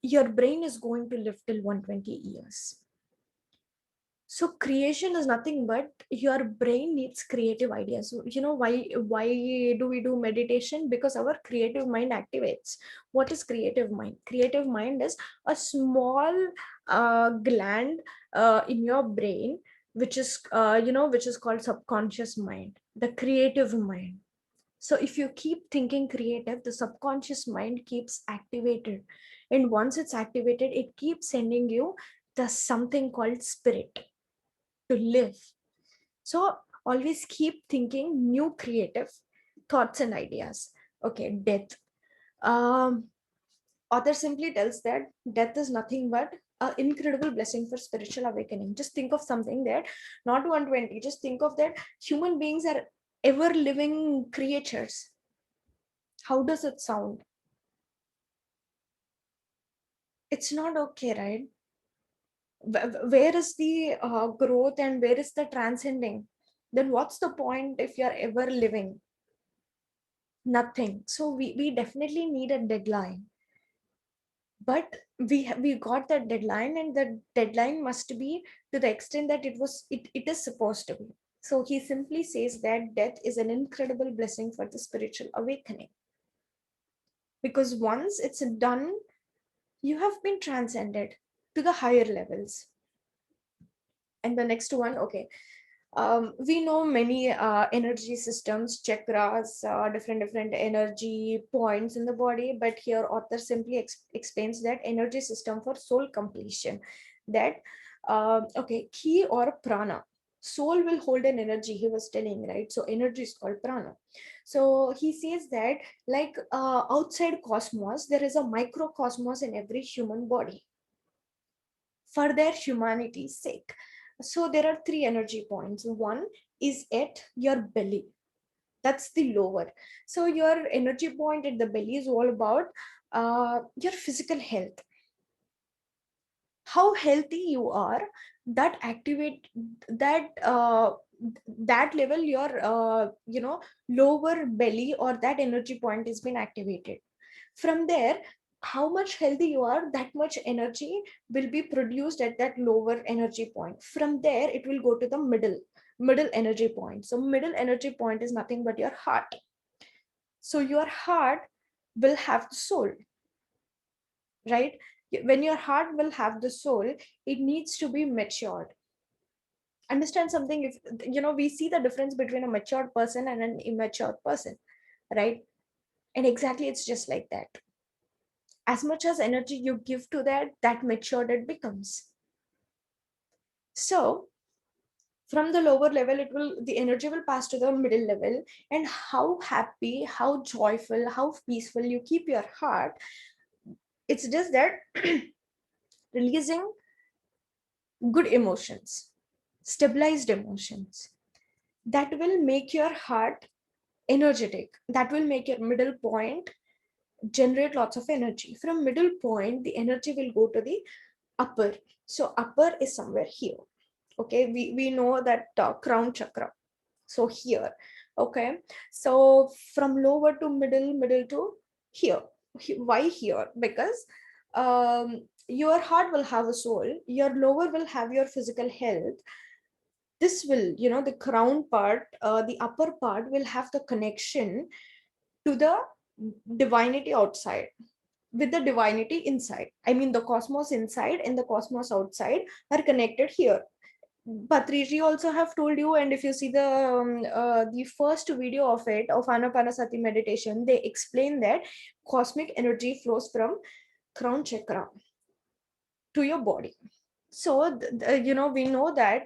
your brain is going to live till 120 years. So creation is nothing but your brain needs creative ideas. So, why do we do meditation? Because our creative mind activates. What is creative mind? Creative mind is a small gland in your brain, which is called subconscious mind, the creative mind. So if you keep thinking creative, the subconscious mind keeps activated. And once it's activated, it keeps sending you the something called spirit to live. So always keep thinking new creative thoughts and ideas. Okay, death. Um, Author simply tells that death is nothing but an incredible blessing for spiritual awakening. Just think of something that, not 120, just think of that human beings are ever living creatures. How does it sound? It's not okay, right? Where is the growth and where is the transcending? Then what's the point if you're ever living? Nothing. So we definitely need a deadline. But we got that deadline, and the deadline must be to the extent that it is supposed to be. So he simply says that death is an incredible blessing for the spiritual awakening, because once it's done, you have been transcended to the higher levels. And the next one, okay, we know many energy systems, chakras, different energy points in the body, but here author simply explains that energy system for soul completion. That okay, ki or prana. Soul will hold an energy, he was telling, right? So energy is called prana. So he says that, like outside cosmos, there is a microcosmos in every human body for their humanity's sake. So there are three energy points. One is at your belly. That's the lower. So your energy point at the belly is all about your physical health. How healthy you are, that activate that that level, your lower belly or that energy point has been activated. From there, how much healthy you are, that much energy will be produced at that lower energy point. From there, it will go to the middle energy point. So middle energy point is nothing but your heart. So your heart will have the soul, right? When your heart will have the soul, it needs to be matured. Understand something, if we see the difference between a matured person and an immature person, right? And exactly, it's just like that. As much as energy you give to that matured it becomes. So from the lower level, the energy will pass to the middle level. And how happy, how joyful, how peaceful you keep your heart, it's just that releasing good emotions, stabilized emotions, that will make your heart energetic, that will make your middle point generate lots of energy. From middle point, the energy will go to the upper. So upper is somewhere here. Okay, we know that crown chakra. So here, okay. So from lower to middle to here. Why here? Because your heart will have a soul, your lower will have your physical health. This will, the crown part, the upper part will have the connection to the divinity outside with the divinity inside. I mean, the cosmos inside and the cosmos outside are connected here. Patriji also have told you, and if you see the first video of it, of Anapanasati meditation, they explain that cosmic energy flows from crown chakra to your body. So we know that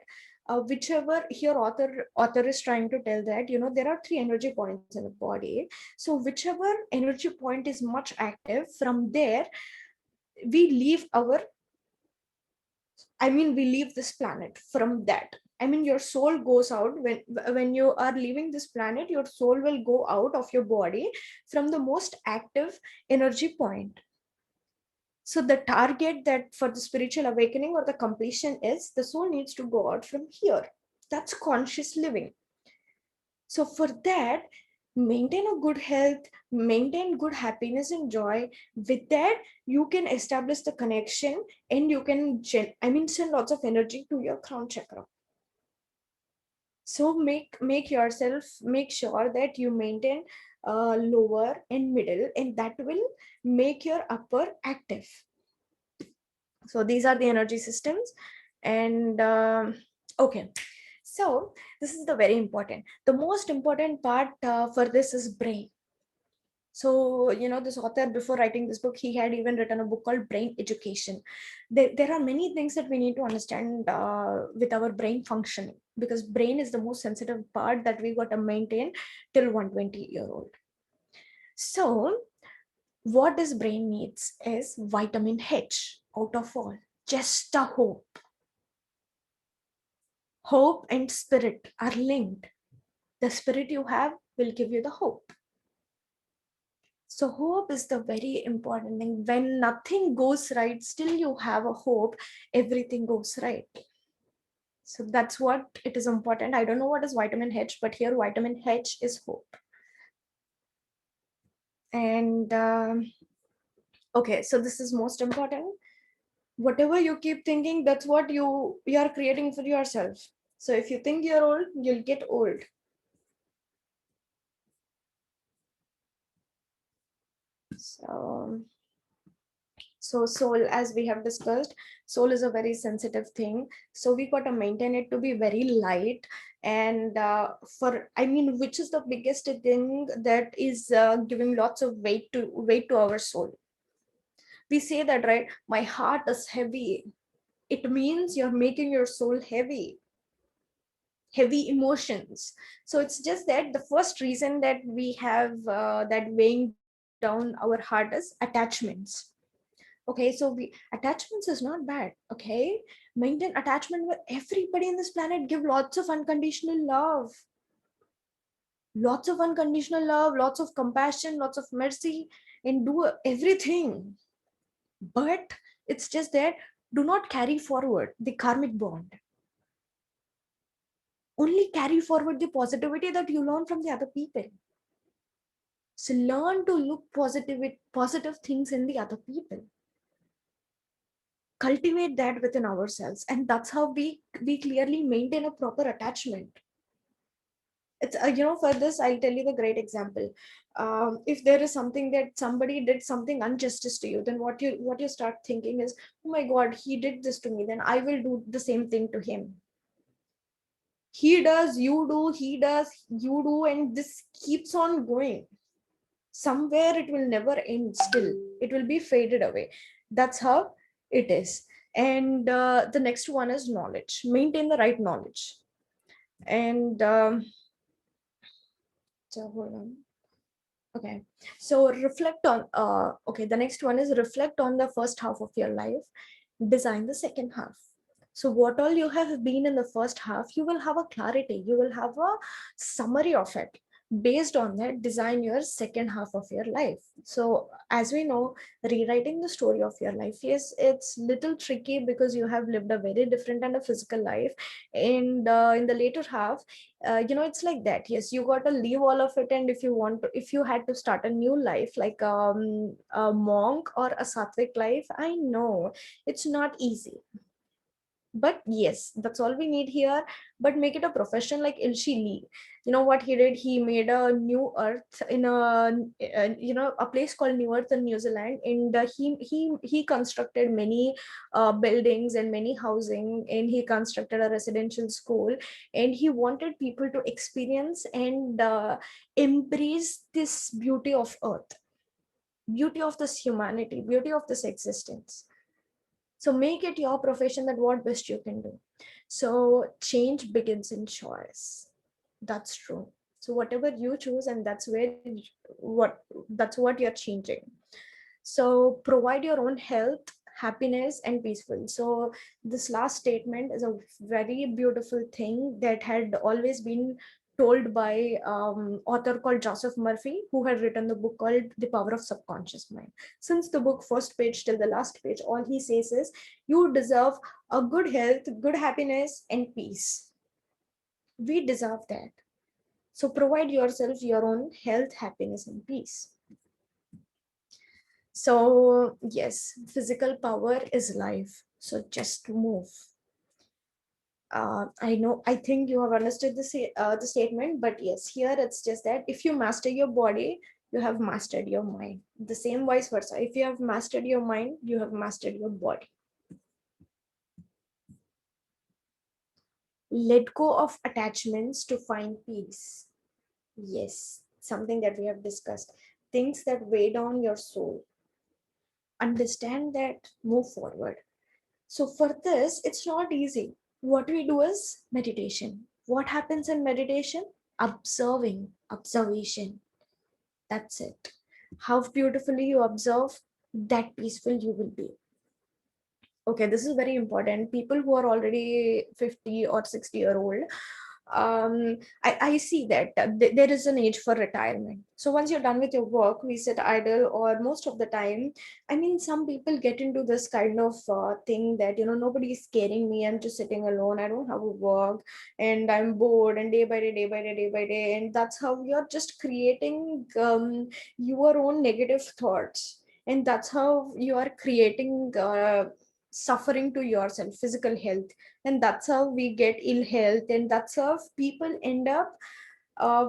whichever here author is trying to tell that, there are three energy points in the body. So whichever energy point is much active, from there we leave our, we leave this planet. From that, your soul goes out. When you are leaving this planet, your soul will go out of your body from the most active energy point. So the target that for the spiritual awakening or the completion is, the soul needs to go out from here. That's conscious living. So for that, maintain a good health, maintain good happiness and joy. With that, you can establish the connection, and you can send lots of energy to your crown chakra. So make sure that you maintain lower and middle, and that will make your upper active. So these are the energy systems. And okay, so this is the very important, the most important part for this is brain. So this author, before writing this book, he had even written a book called Brain Education. There are many things that we need to understand with our brain functioning, because brain is the most sensitive part that we got to maintain till 120-year-old. So what this brain needs is vitamin H out of all. Just a hope. Hope and spirit are linked. The spirit you have will give you the hope. So hope is the very important thing. When nothing goes right, still you have a hope, everything goes right. So that's what it is important. I don't know what is vitamin H, but here vitamin H is hope. And Okay, so this is most important. Whatever you keep thinking, that's what you are creating for yourself. So if you think you're old, you'll get old. So soul, as we have discussed, soul is a very sensitive thing, so we got to maintain it to be very light. And which is the biggest thing that is giving lots of weight to our soul? We say that, right? My heart is heavy. It means you're making your soul heavy emotions. So it's just that the first reason that we have that weighing down our heart is attachments. Okay, so attachments is not bad. Okay, maintain attachment with everybody in this planet. Give lots of unconditional love, lots of compassion, lots of mercy, and do everything. But it's just that, do not carry forward the karmic bond. Only carry forward the positivity that you learn from the other people. So learn to look positive things in the other people. Cultivate that within ourselves, and that's how we clearly maintain a proper attachment. It's for this, I'll tell you the great example. If there is something that somebody did something injustice to you, then what you start thinking is, oh my god, he did this to me, then I will do the same thing to him. He does, you do, he does, you do, and this keeps on going. Somewhere it will never end. Still it will be faded away. That's how it is. And the next one is knowledge. Maintain the right knowledge. And so hold on. Okay, so reflect on okay, the next one is reflect on the first half of your life, design the second half. So what all you have been in the first half, you will have a clarity, you will have a summary of it. Based on that, design your second half of your life. So as we know, rewriting the story of your life, yes, it's little tricky because you have lived a very different and a physical life. And in the later half, it's like that. Yes, you got to leave all of it, and if you had to start a new life, like a monk or a sattvic life, I know it's not easy. But yes, that's all we need here. But make it a profession, like Ilshi Lee. You know what he did? He made a new earth in a place called New Earth in New Zealand. And he constructed many buildings and many housing, and he constructed a residential school. And he wanted people to experience and embrace this beauty of earth, beauty of this humanity, beauty of this existence. So make it your profession, that what best you can do. So change begins in choice. That's true. So whatever you choose, and that's what you're changing. So provide your own health, happiness, and peaceful. So this last statement is a very beautiful thing that had always been told by author called Joseph Murphy, who had written the book called The Power of Subconscious Mind. Since the book first page till the last page, all he says is, you deserve a good health, good happiness, and peace. We deserve that. So provide yourself your own health, happiness, and peace. So yes, physical power is life. So just move. I think you have understood the statement, but yes, here it's just that if you master your body, you have mastered your mind. The same vice versa. If you have mastered your mind, you have mastered your body. Let go of attachments to find peace. Yes, something that we have discussed. Things that weigh down your soul. Understand that, move forward. So for this, it's not easy. What we do is meditation. What happens in meditation? Observation. That's it. How beautifully you observe, that peaceful you will be. Okay, this is very important. People who are already 50 or 60-year old, I see that there is an age for retirement. So once you're done with your work, we sit idle, or most of the time, I mean, some people get into this kind of thing that, nobody is scaring me. I'm just sitting alone. I don't have a work, and I'm bored, and day by day, day by day, day by day. And that's how you're just creating your own negative thoughts. and that's how you are creating suffering to yourself, physical health, and that's how we get ill health, and that's how people end up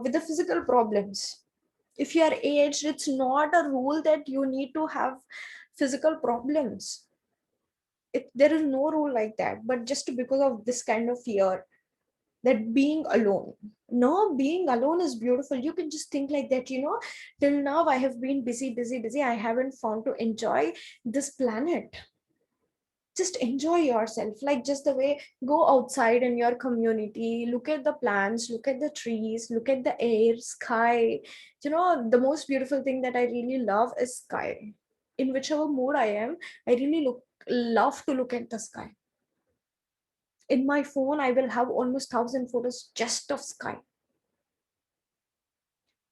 with the physical problems. If you are aged, it's not a rule that you need to have physical problems. There is no rule like that, but just because of this kind of fear, that being alone. No, being alone is beautiful. You can just think like that, till now I have been busy, busy, busy. I haven't found to enjoy this planet. Just enjoy yourself, like just the way, go outside in your community, look at the plants, look at the trees, look at the air, sky. The most beautiful thing that I really love is sky. In whichever mood I am, I really love to look at the sky. In my phone I will have almost 1,000 photos just of sky.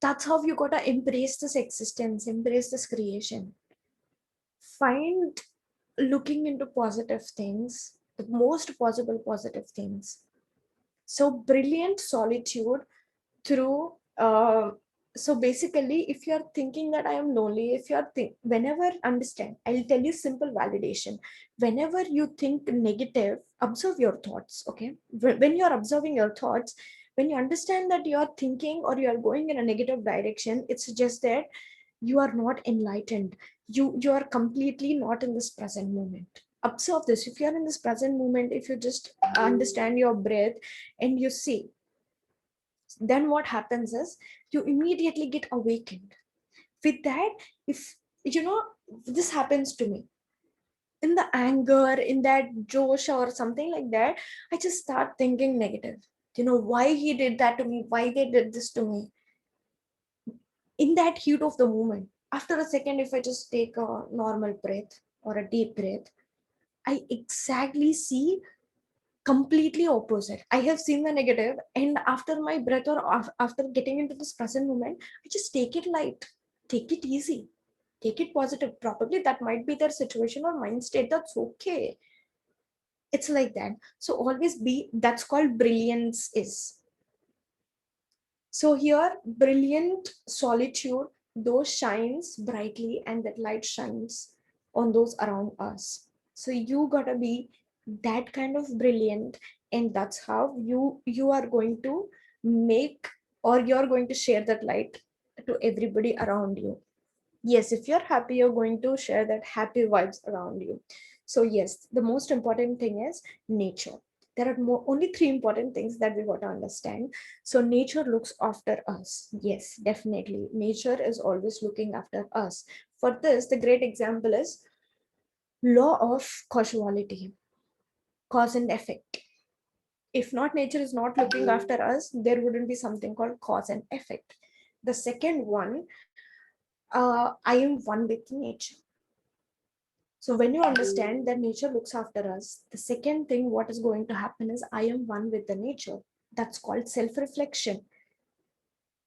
That's how you gotta embrace this existence, embrace this creation. Find looking into positive things, the most possible positive things. So brilliant solitude through so basically, if you're thinking that I am lonely, if you're whenever, understand, I'll tell you simple validation. Whenever you think negative, observe your thoughts. Okay, when you're observing your thoughts, when you understand that you're thinking or you're going in a negative direction, it's just that you are not enlightened. You are completely not in this present moment. Observe this. If you're in this present moment, if you just understand your breath and you see, then what happens is you immediately get awakened. With that, if you know this happens to me, in the anger, in that josh or something like that, I just start thinking negative. Why he did that to me, why they did this to me. In that heat of the moment, after a second, if I just take a normal breath or a deep breath, I exactly see completely opposite. I have seen the negative, and after my breath or after getting into this present moment, I just take it light, take it easy, take it positive. Probably that might be their situation or mind state. That's okay. It's like that. So always be. That's called brilliance. Is so here, brilliant solitude, those shines brightly and that light shines on those around us. So you gotta be that kind of brilliant, and that's how you are going to make, or you're going to share that light to everybody around you. Yes, if you're happy, you're going to share that happy vibes around you. So yes, the most important thing is nature. There are only three important things that we got to understand. So nature looks after us. Yes, definitely, nature is always looking after us. For this, the great example is law of causality, cause and effect. If not, nature is not looking after us, there wouldn't be something called cause and effect. The second one, I am one with nature. So when you understand that nature looks after us, the second thing what is going to happen is I am one with the nature. That's called self-reflection.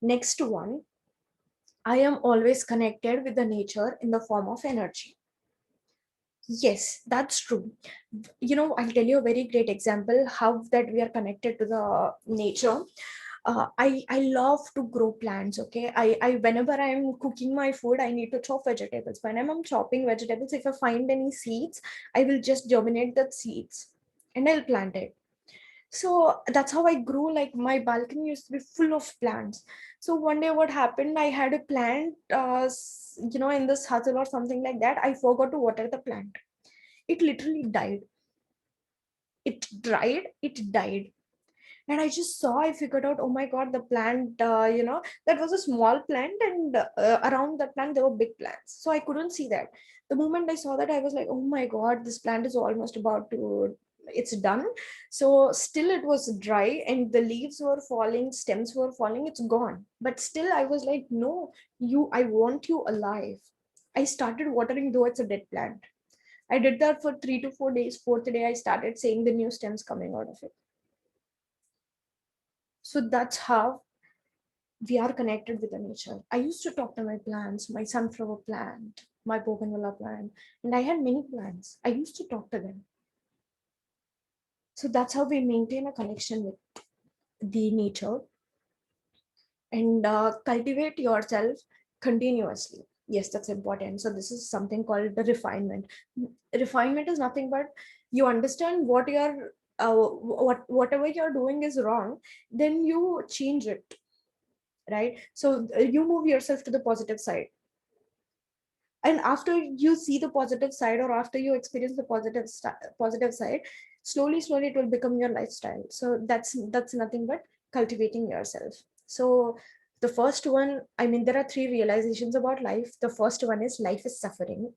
Next one, I am always connected with the nature in the form of energy. Yes, that's true. I'll tell you a very great example how that we are connected to the nature. I love to grow plants. Okay, I whenever I'm cooking my food, I need to chop vegetables. When I'm chopping vegetables, if I find any seeds, I will just germinate the seeds and I'll plant it. So that's how I grew. Like my balcony used to be full of plants. So one day what happened, I had a plant, in this hustle or something like that, I forgot to water the plant. It literally died. It dried, it died. And I just saw, I figured out, oh my god, the plant, that was a small plant, and around that plant there were big plants, so I couldn't see that. The moment I saw that, I was like, oh my god, this plant is almost about to, it's done. So still it was dry and the leaves were falling, stems were falling, it's gone, but still I was like, no, I want you alive. I started watering though it's a dead plant. I did that for 3 to 4 days. Fourth day I started seeing the new stems coming out of it. So that's how we are connected with the nature. I used to talk to my plants, my sunflower plant, my bougainvillea plant, and I had many plants. I used to talk to them. So that's how we maintain a connection with the nature and cultivate yourself continuously. Yes, that's important. So this is something called the refinement. Refinement is nothing but you understand what you're whatever you're doing is wrong, then you change it, right? So you move yourself to the positive side, and after you see the positive side, or after you experience the positive side, slowly it will become your lifestyle. So that's nothing but cultivating yourself. So the first one, I mean, there are three realizations about life. The first one is life is suffering.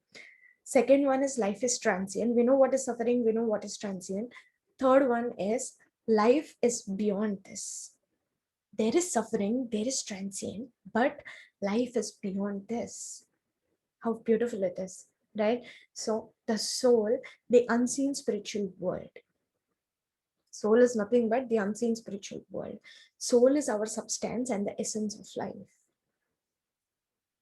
Second one is life is transient. We know what is suffering, we know what is transient. Third one is life is beyond this. There is suffering, there is transient, but life is beyond this. How beautiful it is, right? So the soul, the unseen spiritual world. Soul is nothing but the unseen spiritual world. Soul is our substance and the essence of life.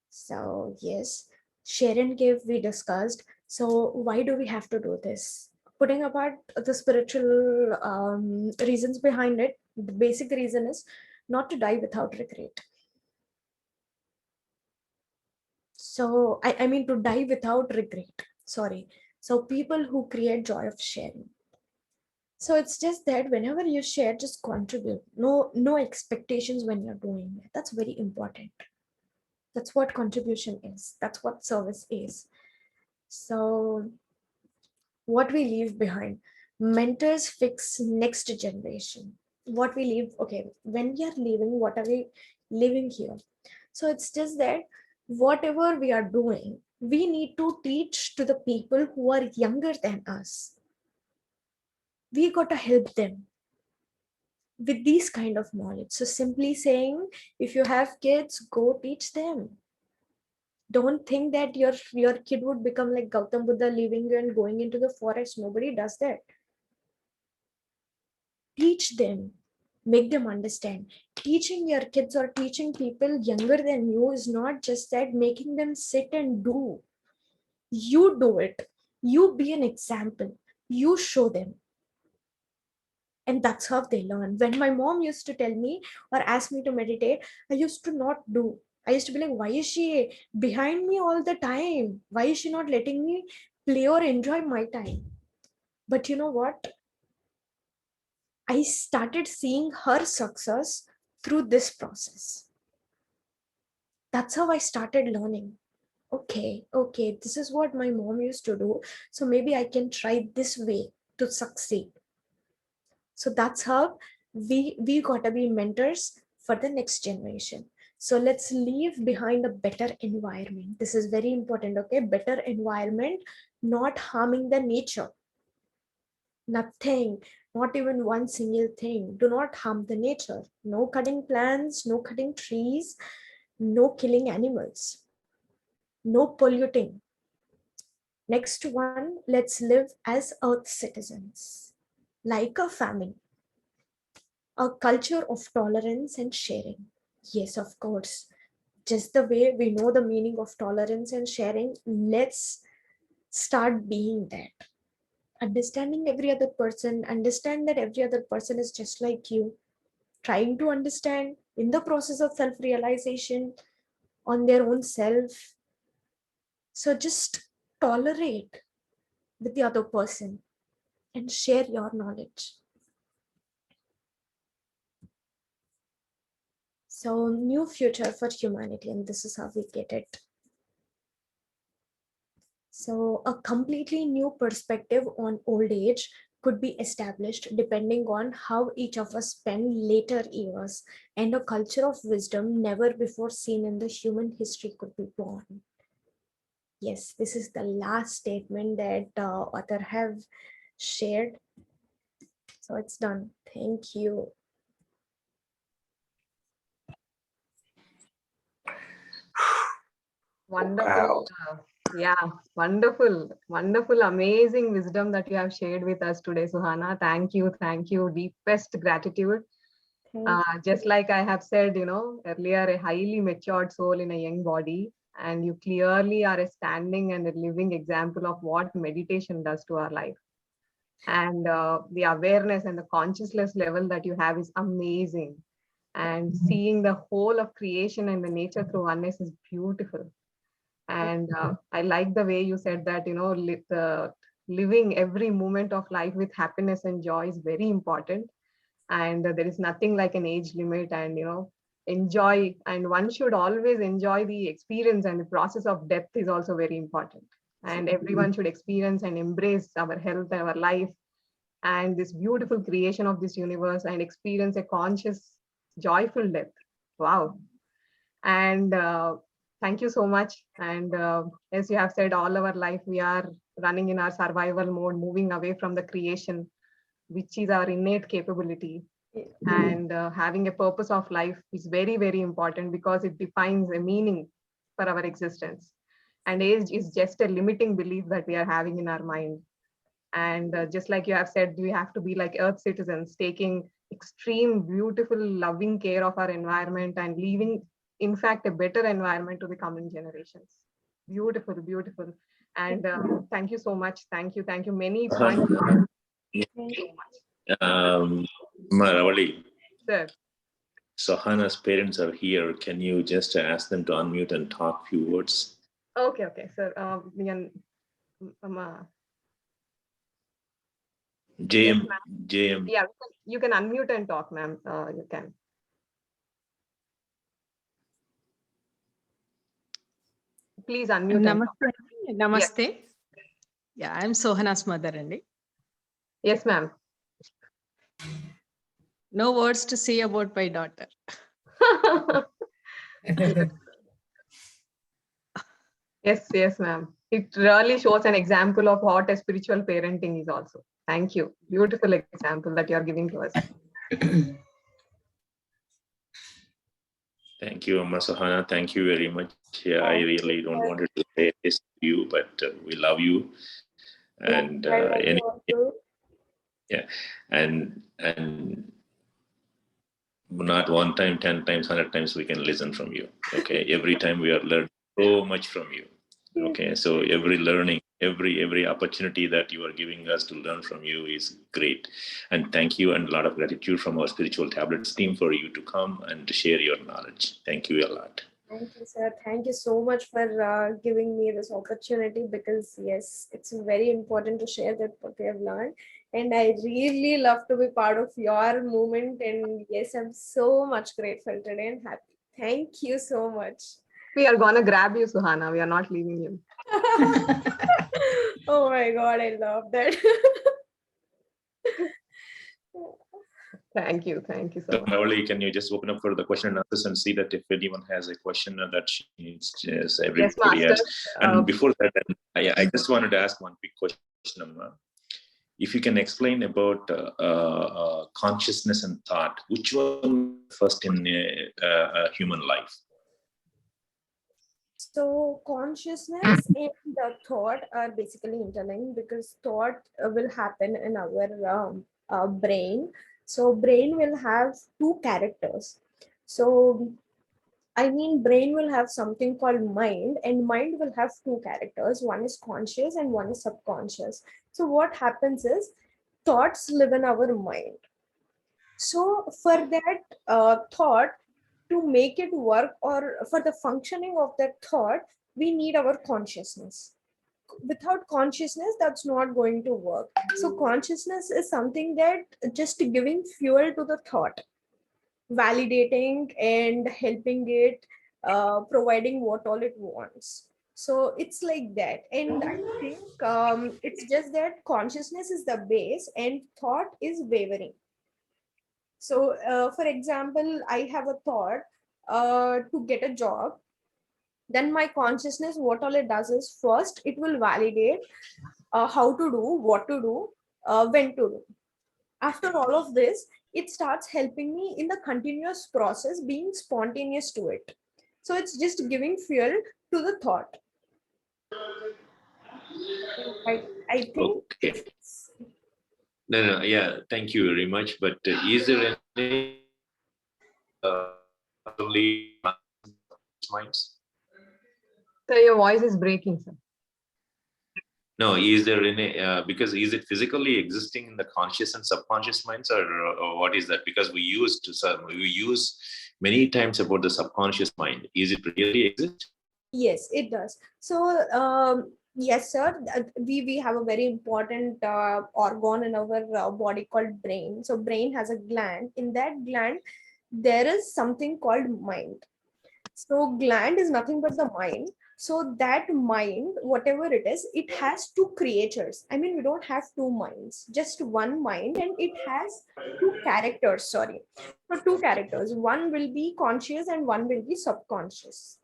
So yes, share and give we discussed. So why do we have to do this? Putting apart the spiritual reasons behind it, the basic reason is not to die without regret. So I mean to die without regret. Sorry. So people who create joy of sharing. So it's just that whenever you share, just contribute. No expectations when you're doing it. That's very important. That's what contribution is. That's what service is. So what we leave behind. Mentors fix next generation. What we leave, okay, when we are leaving, what are we leaving here? So it's just that whatever we are doing, we need to teach to the people who are younger than us. We got to help them with these kind of knowledge. So simply saying, if you have kids, go teach them. Don't think that your kid would become like Gautam Buddha, leaving you and going into the forest. Nobody does that. Teach them, make them understand. Teaching your kids or teaching people younger than you is not just that making them sit and do. You do it. You be an example. You show them. And that's how they learn. When my mom used to tell me or ask me to meditate, I used to not do. I used to be like, why is she behind me all the time? Why is she not letting me play or enjoy my time? But you know what? I started seeing her success through this process. That's how I started learning. Okay, this is what my mom used to do. So maybe I can try this way to succeed. So that's how we gotta be mentors for the next generation. So let's leave behind a better environment. This is very important. Okay, better environment, not harming the nature. Nothing, not even one single thing. Do not harm the nature. No cutting plants, no cutting trees, no killing animals, no polluting. Next one, let's live as earth citizens, like a family, a culture of tolerance and sharing. Yes, of course. Just the way we know the meaning of tolerance and sharing, let's start being that. Understanding every other person, understand that every other person is just like you, trying to understand in the process of self realization on their own self. So just tolerate with the other person and share your knowledge. So, new future for humanity, and this is how we get it. So, a completely new perspective on old age could be established depending on how each of us spend later years, and a culture of wisdom never before seen in the human history could be born. Yes, this is the last statement that author have shared. So it's done. Thank you. Wonderful. Yeah, wonderful, amazing wisdom that you have shared with us today, Suhana. Thank you. Deepest gratitude. Thank Just like I have said, earlier, a highly matured soul in a young body, and you clearly are a standing and a living example of what meditation does to our life. And the awareness and the consciousness level that you have is amazing. And seeing the whole of creation and the nature through oneness is beautiful. And I like the way you said that, living every moment of life with happiness and joy is very important. And there is nothing like an age limit, and enjoy, and one should always enjoy the experience, and the process of death is also very important. And everyone should experience and embrace our health, our life, and this beautiful creation of this universe, and experience a conscious, joyful death. Wow. And thank you so much. And as you have said, all our life we are running in our survival mode, moving away from the creation, which is our innate capability. And having a purpose of life is very, very important, because it defines a meaning for our existence. And age is just a limiting belief that we are having in our mind. And just like you have said, we have to be like earth citizens, taking extreme, beautiful, loving care of our environment, and leaving, in fact, a better environment to the coming generations. Beautiful, beautiful. And thank you so much. Thank you. Thank you. Many points. Thank you. So much. Maravali, Sir. Sohana's parents are here. Can you just ask them to unmute and talk few words? Okay, okay, sir. We can, JM, yes, JM. yeah, you can unmute and talk, ma'am. You can. Please unmute. Namaste. Namaste. Yes. Yeah, I'm Sohana's mother. Andi. Yes, ma'am. No words to say about my daughter. Yes, yes, ma'am. It really shows an example of what a spiritual parenting is also. Thank you. Beautiful example that you are giving to us. Thank you, Amma Sohana. Thank you very much. Yeah, I really don't want to say this to you, but we love you. And yeah, and not one time, 10 times, 100 times we can listen from you. Okay, every time we are learning so much from you. Okay, so every learning, every opportunity that you are giving us to learn from you is great. And thank you, and a lot of gratitude from our Spiritual Tablets team for you to come and to share your knowledge. Thank you a lot. Thank you, sir. Thank you so much for giving me this opportunity, because yes, it's very important to share that what we have learned. And I really love to be part of your movement. And yes, I'm so much grateful today and happy. Thank you so much. We are gonna grab you, Sohana. We are not leaving you. Oh my God, I love that. Thank you. Thank you so So, much. Maravali, can you just open up for the question and answers and see that if anyone has a question that she needs, yes, everybody Master. has. And before that, I just wanted to ask one quick question, Amma. If you can explain about consciousness and thought, which one first in a human life? So consciousness and the thought are basically interlinked, because thought will happen in our brain. So brain will have two characters. So I mean, brain will have something called mind, and mind will have two characters. One is conscious and one is subconscious. So what happens is thoughts live in our mind. So for that thought to make it work, or for the functioning of that thought, we need our consciousness. Without consciousness, that's not going to work. So consciousness is something that just giving fuel to the thought, validating and helping it, providing what all it wants. So it's like that. And I think it's just that consciousness is the base and thought is wavering. So for example, I have a thought to get a job. Then my consciousness, what all it does is, first it will validate how to do, what to do, when to do. After all of this, it starts helping me in the continuous process, being spontaneous to it. So it's just giving fuel to the thought. I think. Okay. No, yeah, thank you very much. But is there any minds? So your voice is breaking, sir. No, is there any, because is it physically existing in the conscious and subconscious minds, or what is that? Because we use many times about the subconscious mind. Is it really exist? Yes, it does. So, yes, sir, we have a very important organ in our body called brain. So brain has a gland. In that gland, there is something called mind. So gland is nothing but the mind. So that mind, whatever it is, it has two creators. I mean, we don't have two minds, just one mind, and it has two characters. Sorry. So two characters. One will be conscious and one will be subconscious.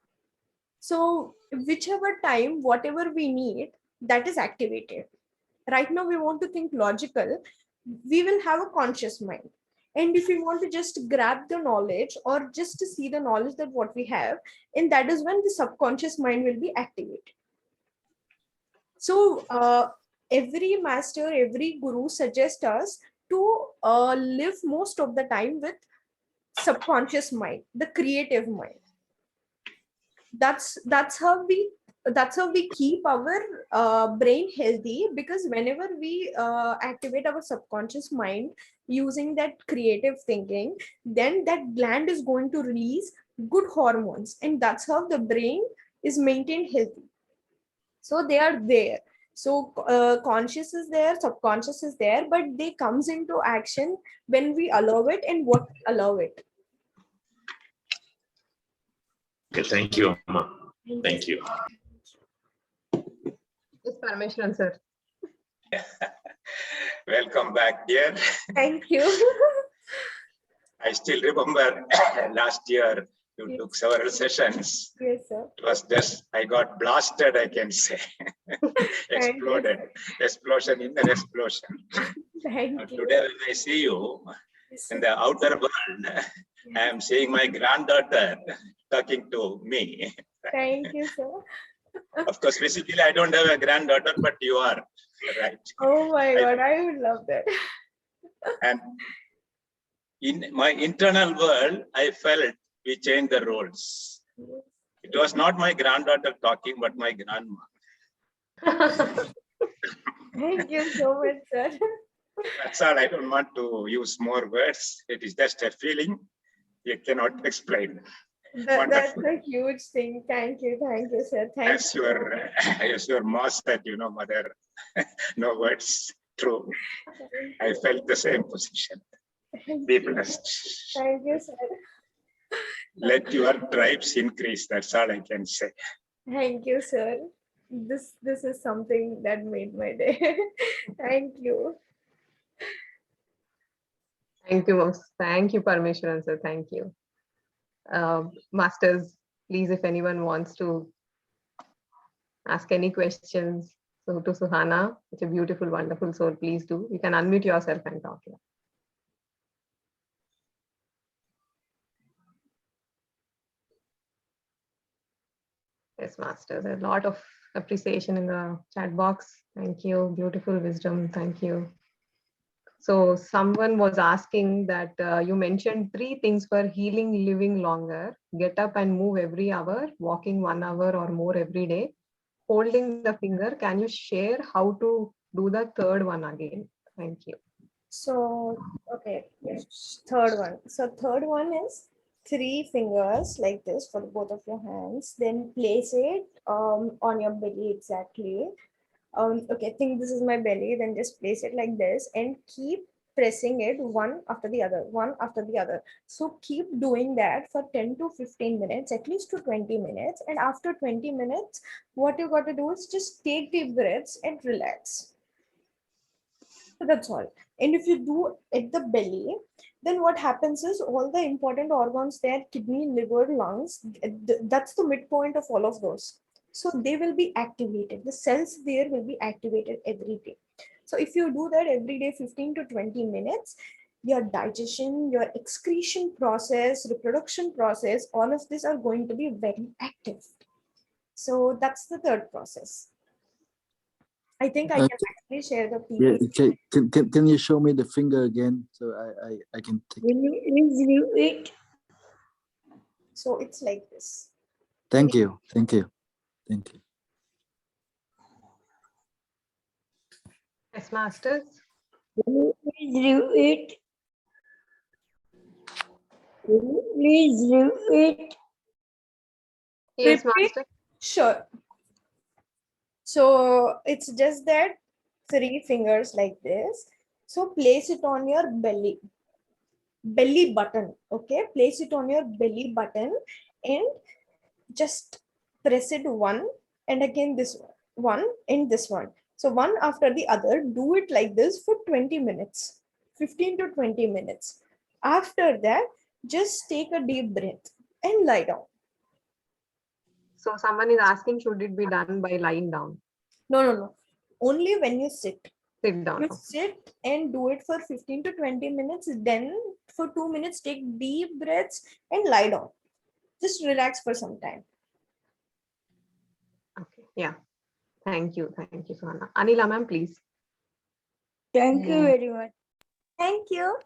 So whichever time, whatever we need, that is activated. Right now, we want to think logical. We will have a conscious mind. And if we want to just grab the knowledge or just to see the knowledge that what we have, and that is when the subconscious mind will be activated. So every master, every guru suggests us to live most of the time with subconscious mind, the creative mind. That's how we keep our brain healthy, because whenever we activate our subconscious mind using that creative thinking, then that gland is going to release good hormones, and that's how the brain is maintained healthy. So they are there. So conscious is there, subconscious is there, but they comes into action when we allow it and what we allow it. Okay, thank you, Amma. Thank you. Yes, Parameshwaran sir. Welcome back, dear. Thank you. I still remember last year you took several sessions. Yes, sir. It was just, I got blasted, I can say. Exploded. Explosion in an explosion. Thank you. Today, when I see you Yes, in sir. the outer world, I am seeing my granddaughter talking to me. Thank you, sir. Of course, physically, I don't have a granddaughter, but you are, right? Oh my God, I would love that. And in my internal world, I felt we changed the roles. It was not my granddaughter talking, but my grandma. Thank you so much, sir. That's all. I don't want to use more words. It is just a feeling you cannot explain. That's a huge thing. Thank you, sir. Thank As your mom said, mother, no words. True. I felt the same position. Be blessed. Thank you, sir. Let your tribes increase. That's all I can say. Thank you, sir. This is something that made my day. Thank you. Thank you, thank you, Parameshwaran sir. Thank you. Masters, please, if anyone wants to ask any questions to Sohana, it's a beautiful, wonderful soul, please do. You can unmute yourself and talk here. Yes, Master. There's a lot of appreciation in the chat box. Thank you. Beautiful wisdom. Thank you. So someone was asking that you mentioned 3 things for healing, living longer: get up and move every hour, walking 1 hour or more every day, holding the finger. Can you share how to do the third one again? Thank you. So, okay, yes, third one. So third one is 3 fingers like this for both of your hands. Then place it on your belly exactly. Okay, think this is my belly. Then just place it like this and keep pressing it one after the other, one after the other. So keep doing that for 10 to 15 minutes, at least to 20 minutes. And after 20 minutes, what you got to do is just take deep breaths and relax. So that's all. And if you do at the belly, then what happens is all the important organs there, kidney, liver, lungs, that's the midpoint of all of those. So they will be activated. The cells there will be activated every day. So if you do that every day, 15 to 20 minutes, your digestion, your excretion process, reproduction process, all of these are going to be very active. So that's the third process. I think I can actually share the Yeah, people. can you show me the finger again so I can take Will you do it? So it's like this. Thank you. Yes, Masters. Will you please do it? Will you please do it? Yes, Repeat. Master. Sure. So it's just that 3 fingers like this. So place it on your belly button. Okay, place it on your belly button and just press it one and again this one and this one. So one after the other, do it like this for 20 minutes, 15 to 20 minutes. After that, just take a deep breath and lie down. So someone is asking, should it be done by lying down? No. Only when you sit. Sit down. You sit and do it for 15 to 20 minutes. Then for 2 minutes, take deep breaths and lie down. Just relax for some time. Okay. Yeah. Thank you. Thank you, Sohana. Anila ma'am, please. Thank you very much. Thank you.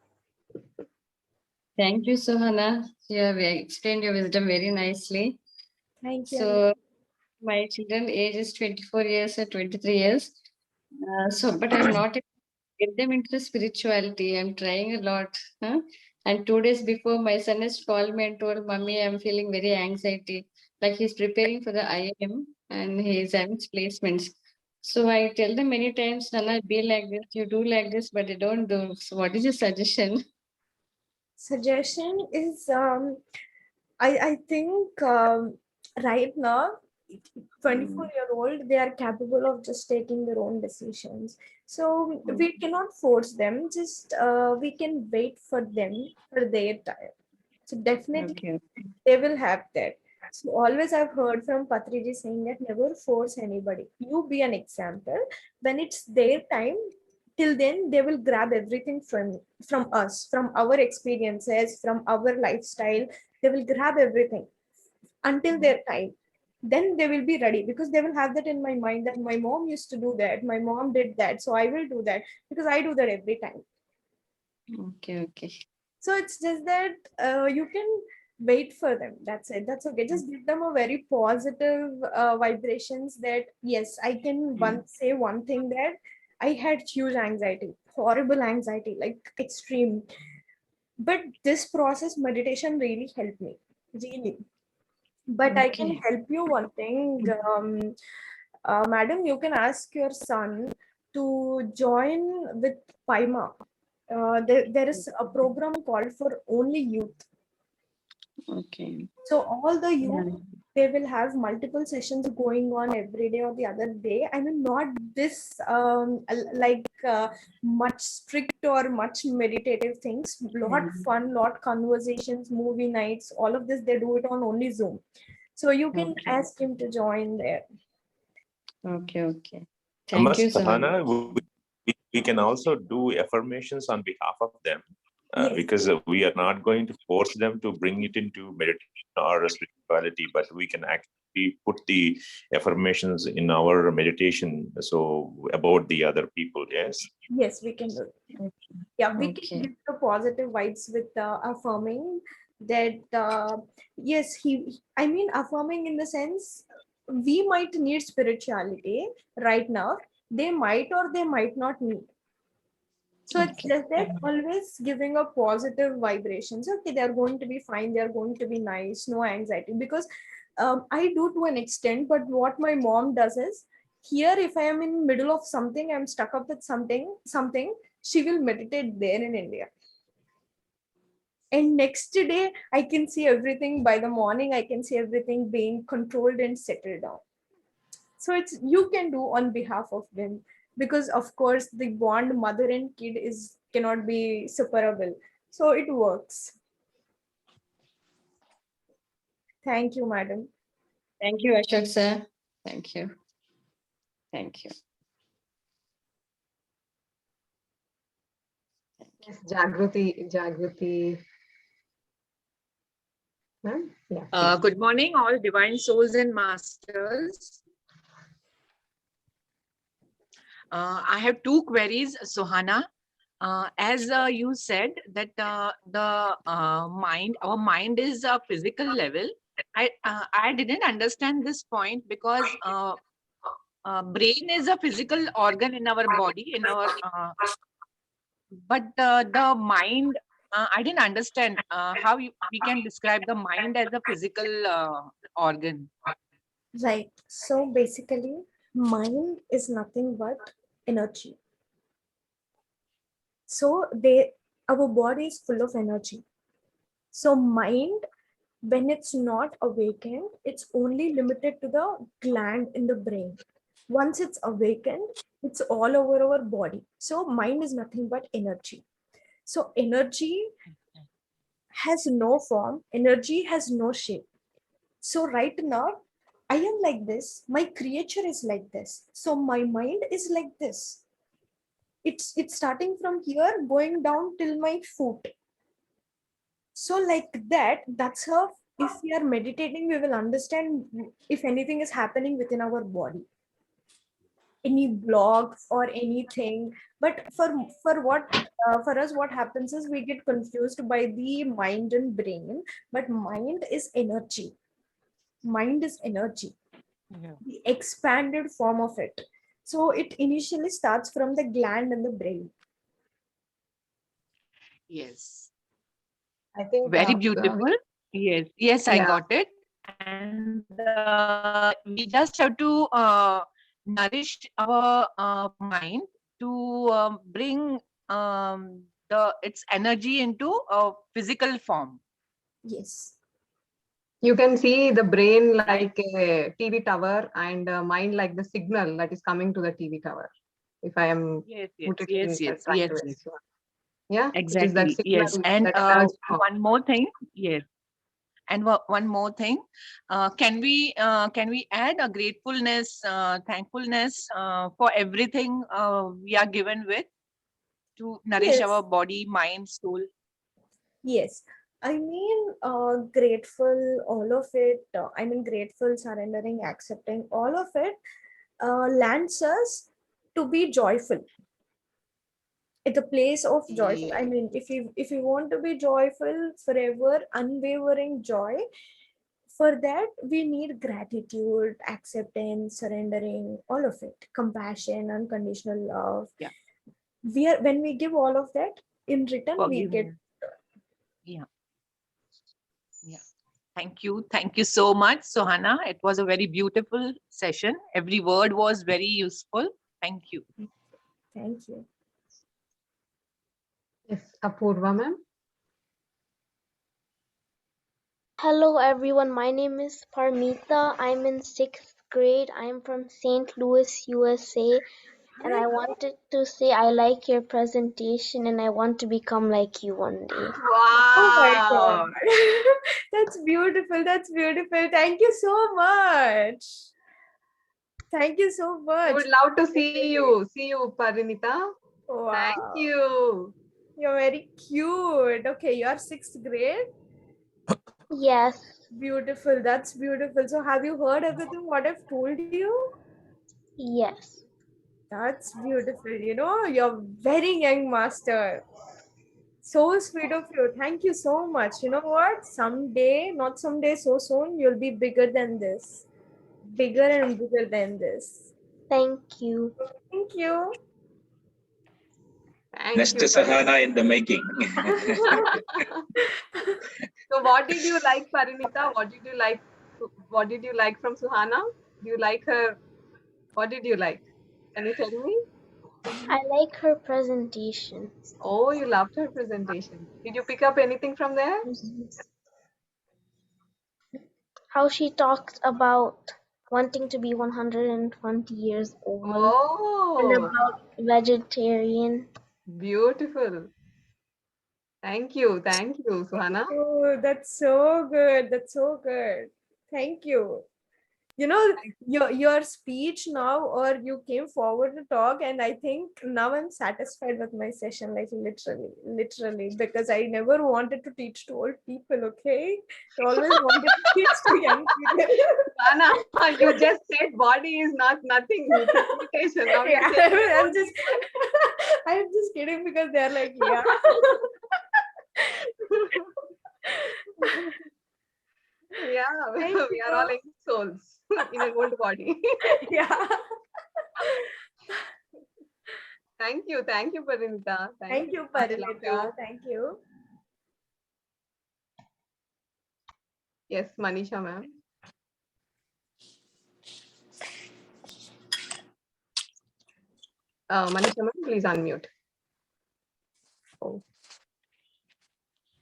Thank you, Sohana. You have explained your wisdom very nicely. Thank you. So, my children age is 24 years or 23 years. But I'm not able to get them into the spirituality. I'm trying a lot. Huh? And 2 days before, my son has called me and told, Mommy, I'm feeling very anxiety. Like he's preparing for the IIM and he's having placements. So I tell them many times, Nana, be like this, you do like this, but they don't do. So what is your suggestion? Suggestion is I think right now 24-year-old they are capable of just taking their own decisions, so we cannot force them, just we can wait for them for their time. So definitely Okay. they will have that. So always I've heard from Patriji saying that never force anybody, you be an example. When it's their time, till then they will grab everything from us, from our experiences, from our lifestyle. They will grab everything until their time. Then they will be ready, because they will have that in my mind that my mom used to do that, my mom did that, so I will do that because I do that every time. Okay. So it's just that you can wait for them. That's it. That's okay. Just give them a very positive vibrations that yes, I can say one thing, that I had huge anxiety, horrible anxiety, like extreme. But this process meditation really helped me, really. But I can Okay. help you one thing, madam. You can ask your son to join with Paima. There is a program called for only youth. Okay. So all the youth, Yeah. they will have multiple sessions going on every day or the other day. I mean, not this much strict or much meditative things. Lot fun, lot conversations, movie nights, all of this they do it on only Zoom. So you can Okay. ask him to join there. Okay. Thank you, Sohana. We can also do affirmations on behalf of them, Yes. because we are not going to force them to bring it into meditation or spirituality, but we can actually put the affirmations in our meditation, so about the other people. Yes, we can do it. Yeah, we can Okay. give the positive vibes with affirming that yes, I mean affirming in the sense, we might need spirituality right now, they might or they might not need. So it's Okay. just that always giving a positive vibrations. Okay, they're going to be fine, they're going to be nice, no anxiety. Because I do to an extent, but what my mom does is, here if I am in middle of something, I'm stuck up with something, she will meditate there in India. And next day, I can see everything. By the morning, I can see everything being controlled and settled down. So it's, you can do on behalf of them, because of course the bond mother and kid is cannot be separable. So it works. Thank you, madam. Thank you, Ashok sir. Thank you. Yes, Jagruti. Ma'am? Yeah. Good morning, all divine souls and masters. I have 2 queries, Sohana. As you said that our mind is a physical level. I didn't understand this point, because brain is a physical organ in our body, but the mind, I didn't understand how we can describe the mind as a physical organ. Right. So basically, mind is nothing but energy. So our body is full of energy. So mind, when it's not awakened, it's only limited to the gland in the brain. Once it's awakened, it's all over our body. So mind is nothing but energy. So energy has no form, energy has no shape. So right now, I am like this, my creature is like this. So my mind is like this. It's starting from here, going down till my foot. So like that, that's how if we are meditating, we will understand if anything is happening within our body, any blocks or anything. But for us, what happens is we get confused by the mind and brain. But mind is energy. Mind is energy, Yeah. the expanded form of it. So it initially starts from the gland and the brain. Yes. I think Very beautiful. Yes, yes, I Yeah. got it. And we just have to nourish our mind to bring its energy into a physical form. Yes. You can see the brain like a TV tower and mind like the signal that is coming to the TV tower. If I am Yes, yes, put it yes, in yes, trying yes, to yes. explain. Yeah, it is that Exactly. Yes. signal, And that energy form. one more thing. Yes. And one more thing, can we add a gratefulness, thankfulness for everything we are given with to nourish our Yes. body, mind, soul? Yes. I mean, grateful, all of it. I mean, grateful, surrendering, accepting, all of it lands us to be joyful. At the place of joyful. I mean, if you want to be joyful forever, unwavering joy, for that we need gratitude, acceptance, surrendering, all of it, compassion, unconditional love. Yeah. When we give all of that, in return we get. Forgiveness. Yeah. Yeah. Thank you so much, Sohana. It was a very beautiful session. Every word was very useful. Thank you. Thank you. Yes, Apurva ma'am. Hello everyone, my name is Parmita. I'm in 6th grade. I'm from St. Louis, USA. And I wanted to say I like your presentation and I want to become like you one day. Oh my Wow. god. That's beautiful. That's beautiful. Thank you so much. Thank you so We much. would love to see you, Parinita. Wow. Thank you. You're very cute. Okay, you're 6th grade. Yes, Beautiful. That's beautiful. So have you heard everything what I've told you? yes. That's beautiful. You're very young, master. So sweet of you. Thank you so much. You know what? Someday, not someday, so soon, you'll be bigger than this. Bigger and bigger than this. Thank you. Thank you. Thank Next you, Sohana in the making. So what did you like, Parinita? What did you like from Suhana? Do you like her? What did you like? Can you tell me? I like her presentation. Oh, you loved her presentation. Did you pick up anything from there? How she talks about wanting to be 120 years old and Oh, about vegetarian. beautiful. Thank you, Suhana. Oh, that's so good. That's so good. Thank you. Your speech now, or you came forward to talk, and I think now I'm satisfied with my session, like literally, because I never wanted to teach to old people, okay? I always wanted to teach to young people. Suhana, you just said body is not nothing. It's a limitation. Now Yeah, you're saying I'm just I'm just kidding because they're like, yeah. yeah, Thank we are all you. young souls in an old body. Yeah. Thank you, Parinita. Thank you, Much love to you. Parinita. Thank you. Yes, Manisha ma'am. Manisha, please unmute. Oh.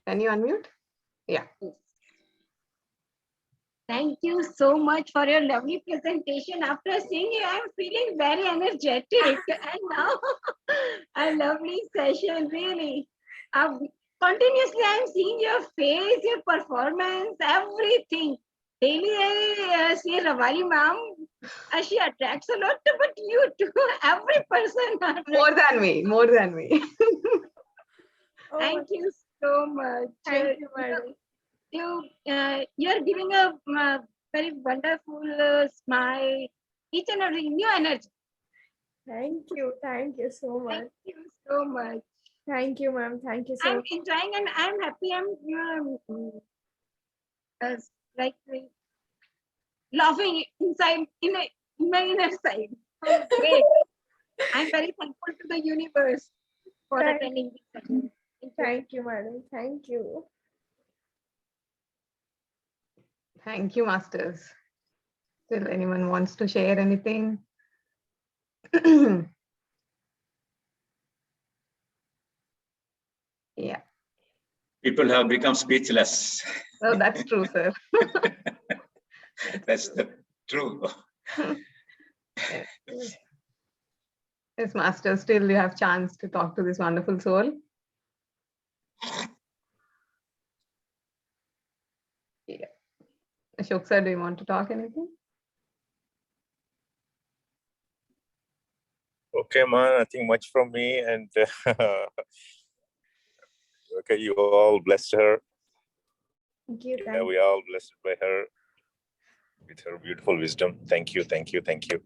Can you unmute? Yeah. Thank you so much for your lovely presentation. After seeing you, I'm feeling very energetic and now a lovely session, really. Continuously, I'm seeing your face, your performance, everything. Daily, I see Ravali ma'am. She attracts a lot, but you too, every person. More than me, more than me. Thank you so much. Thank you, madam. You're giving a very wonderful smile, each and every new energy. Thank you so much. Thank you so much. Thank you, ma'am. Thank you so I'm much. enjoying and I'm happy. I'm like laughing inside in my inner side. Oh, great! I'm very thankful to the universe for attending this session. Thank you, madam. Thank you. Thank you, masters. Still, anyone wants to share anything? Yeah. People have become speechless. Oh, that's true, sir. That's the true. Yes, master, still you have chance to talk to this wonderful soul. Yeah. Ashok sir, do you want to talk anything? Okay, man, nothing much from me. And okay, you all blessed her. Thank you. Yeah, we all blessed by her with her beautiful wisdom. Thank you, thank you, thank you.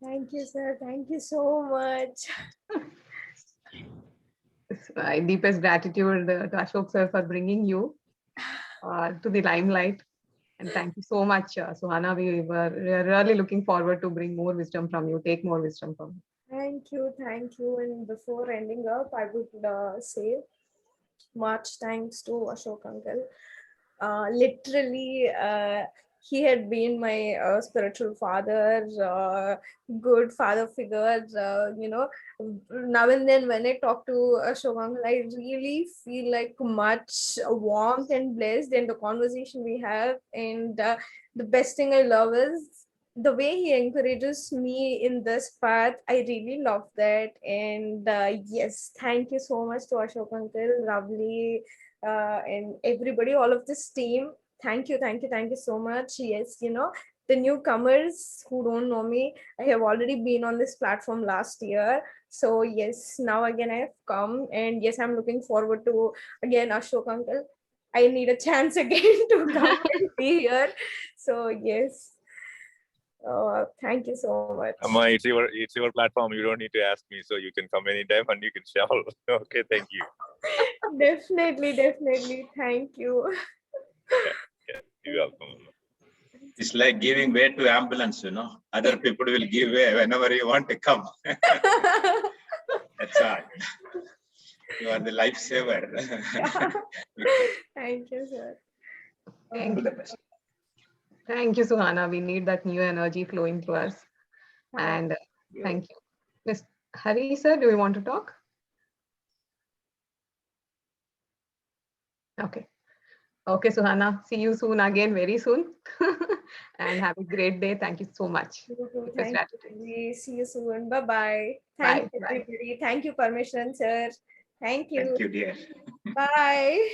Thank you, sir. Thank you so much. My deepest gratitude to Ashok sir for bringing you to the limelight. And thank you so much, Sohana. We are really looking forward to bring more wisdom from you, take more wisdom from you. Thank you. Thank you. And before ending up, I would say much thanks to Ashok uncle. Literally, he had been my spiritual father, good father figure. Now and then when I talk to Ashok uncle, I really feel like much warmth and blessed in the conversation we have. And the best thing I love is the way he encourages me in this path. I really love that. And yes, thank you so much to Ashok uncle, lovely. And everybody, all of this team, thank you so much. Yes, the newcomers who don't know me, I have already been on this platform last year, so yes, now again I have come, and yes, I'm looking forward to again Ashok uncle. I need a chance again to come and be here, so yes. Thank you so much. Amma, it's your platform. You don't need to ask me, so you can come anytime and you can shout. Okay, thank you. Definitely. Thank you. Yeah, you're welcome. It's like giving way to ambulance, Other people will give way whenever you want to come. That's all. You are the lifesaver. Thank you, sir. Thank you. Thank you, Sohana. We need that new energy flowing through us. And thank you. Ms. Hari, sir, do you want to talk? Okay. Okay, Sohana. See you soon again, very soon. And have a great day. Thank you so much. Thank you. See you soon. Bye-bye. Bye. Thank you, everybody. Thank you, permission, sir. Thank you. Thank you, dear. Bye.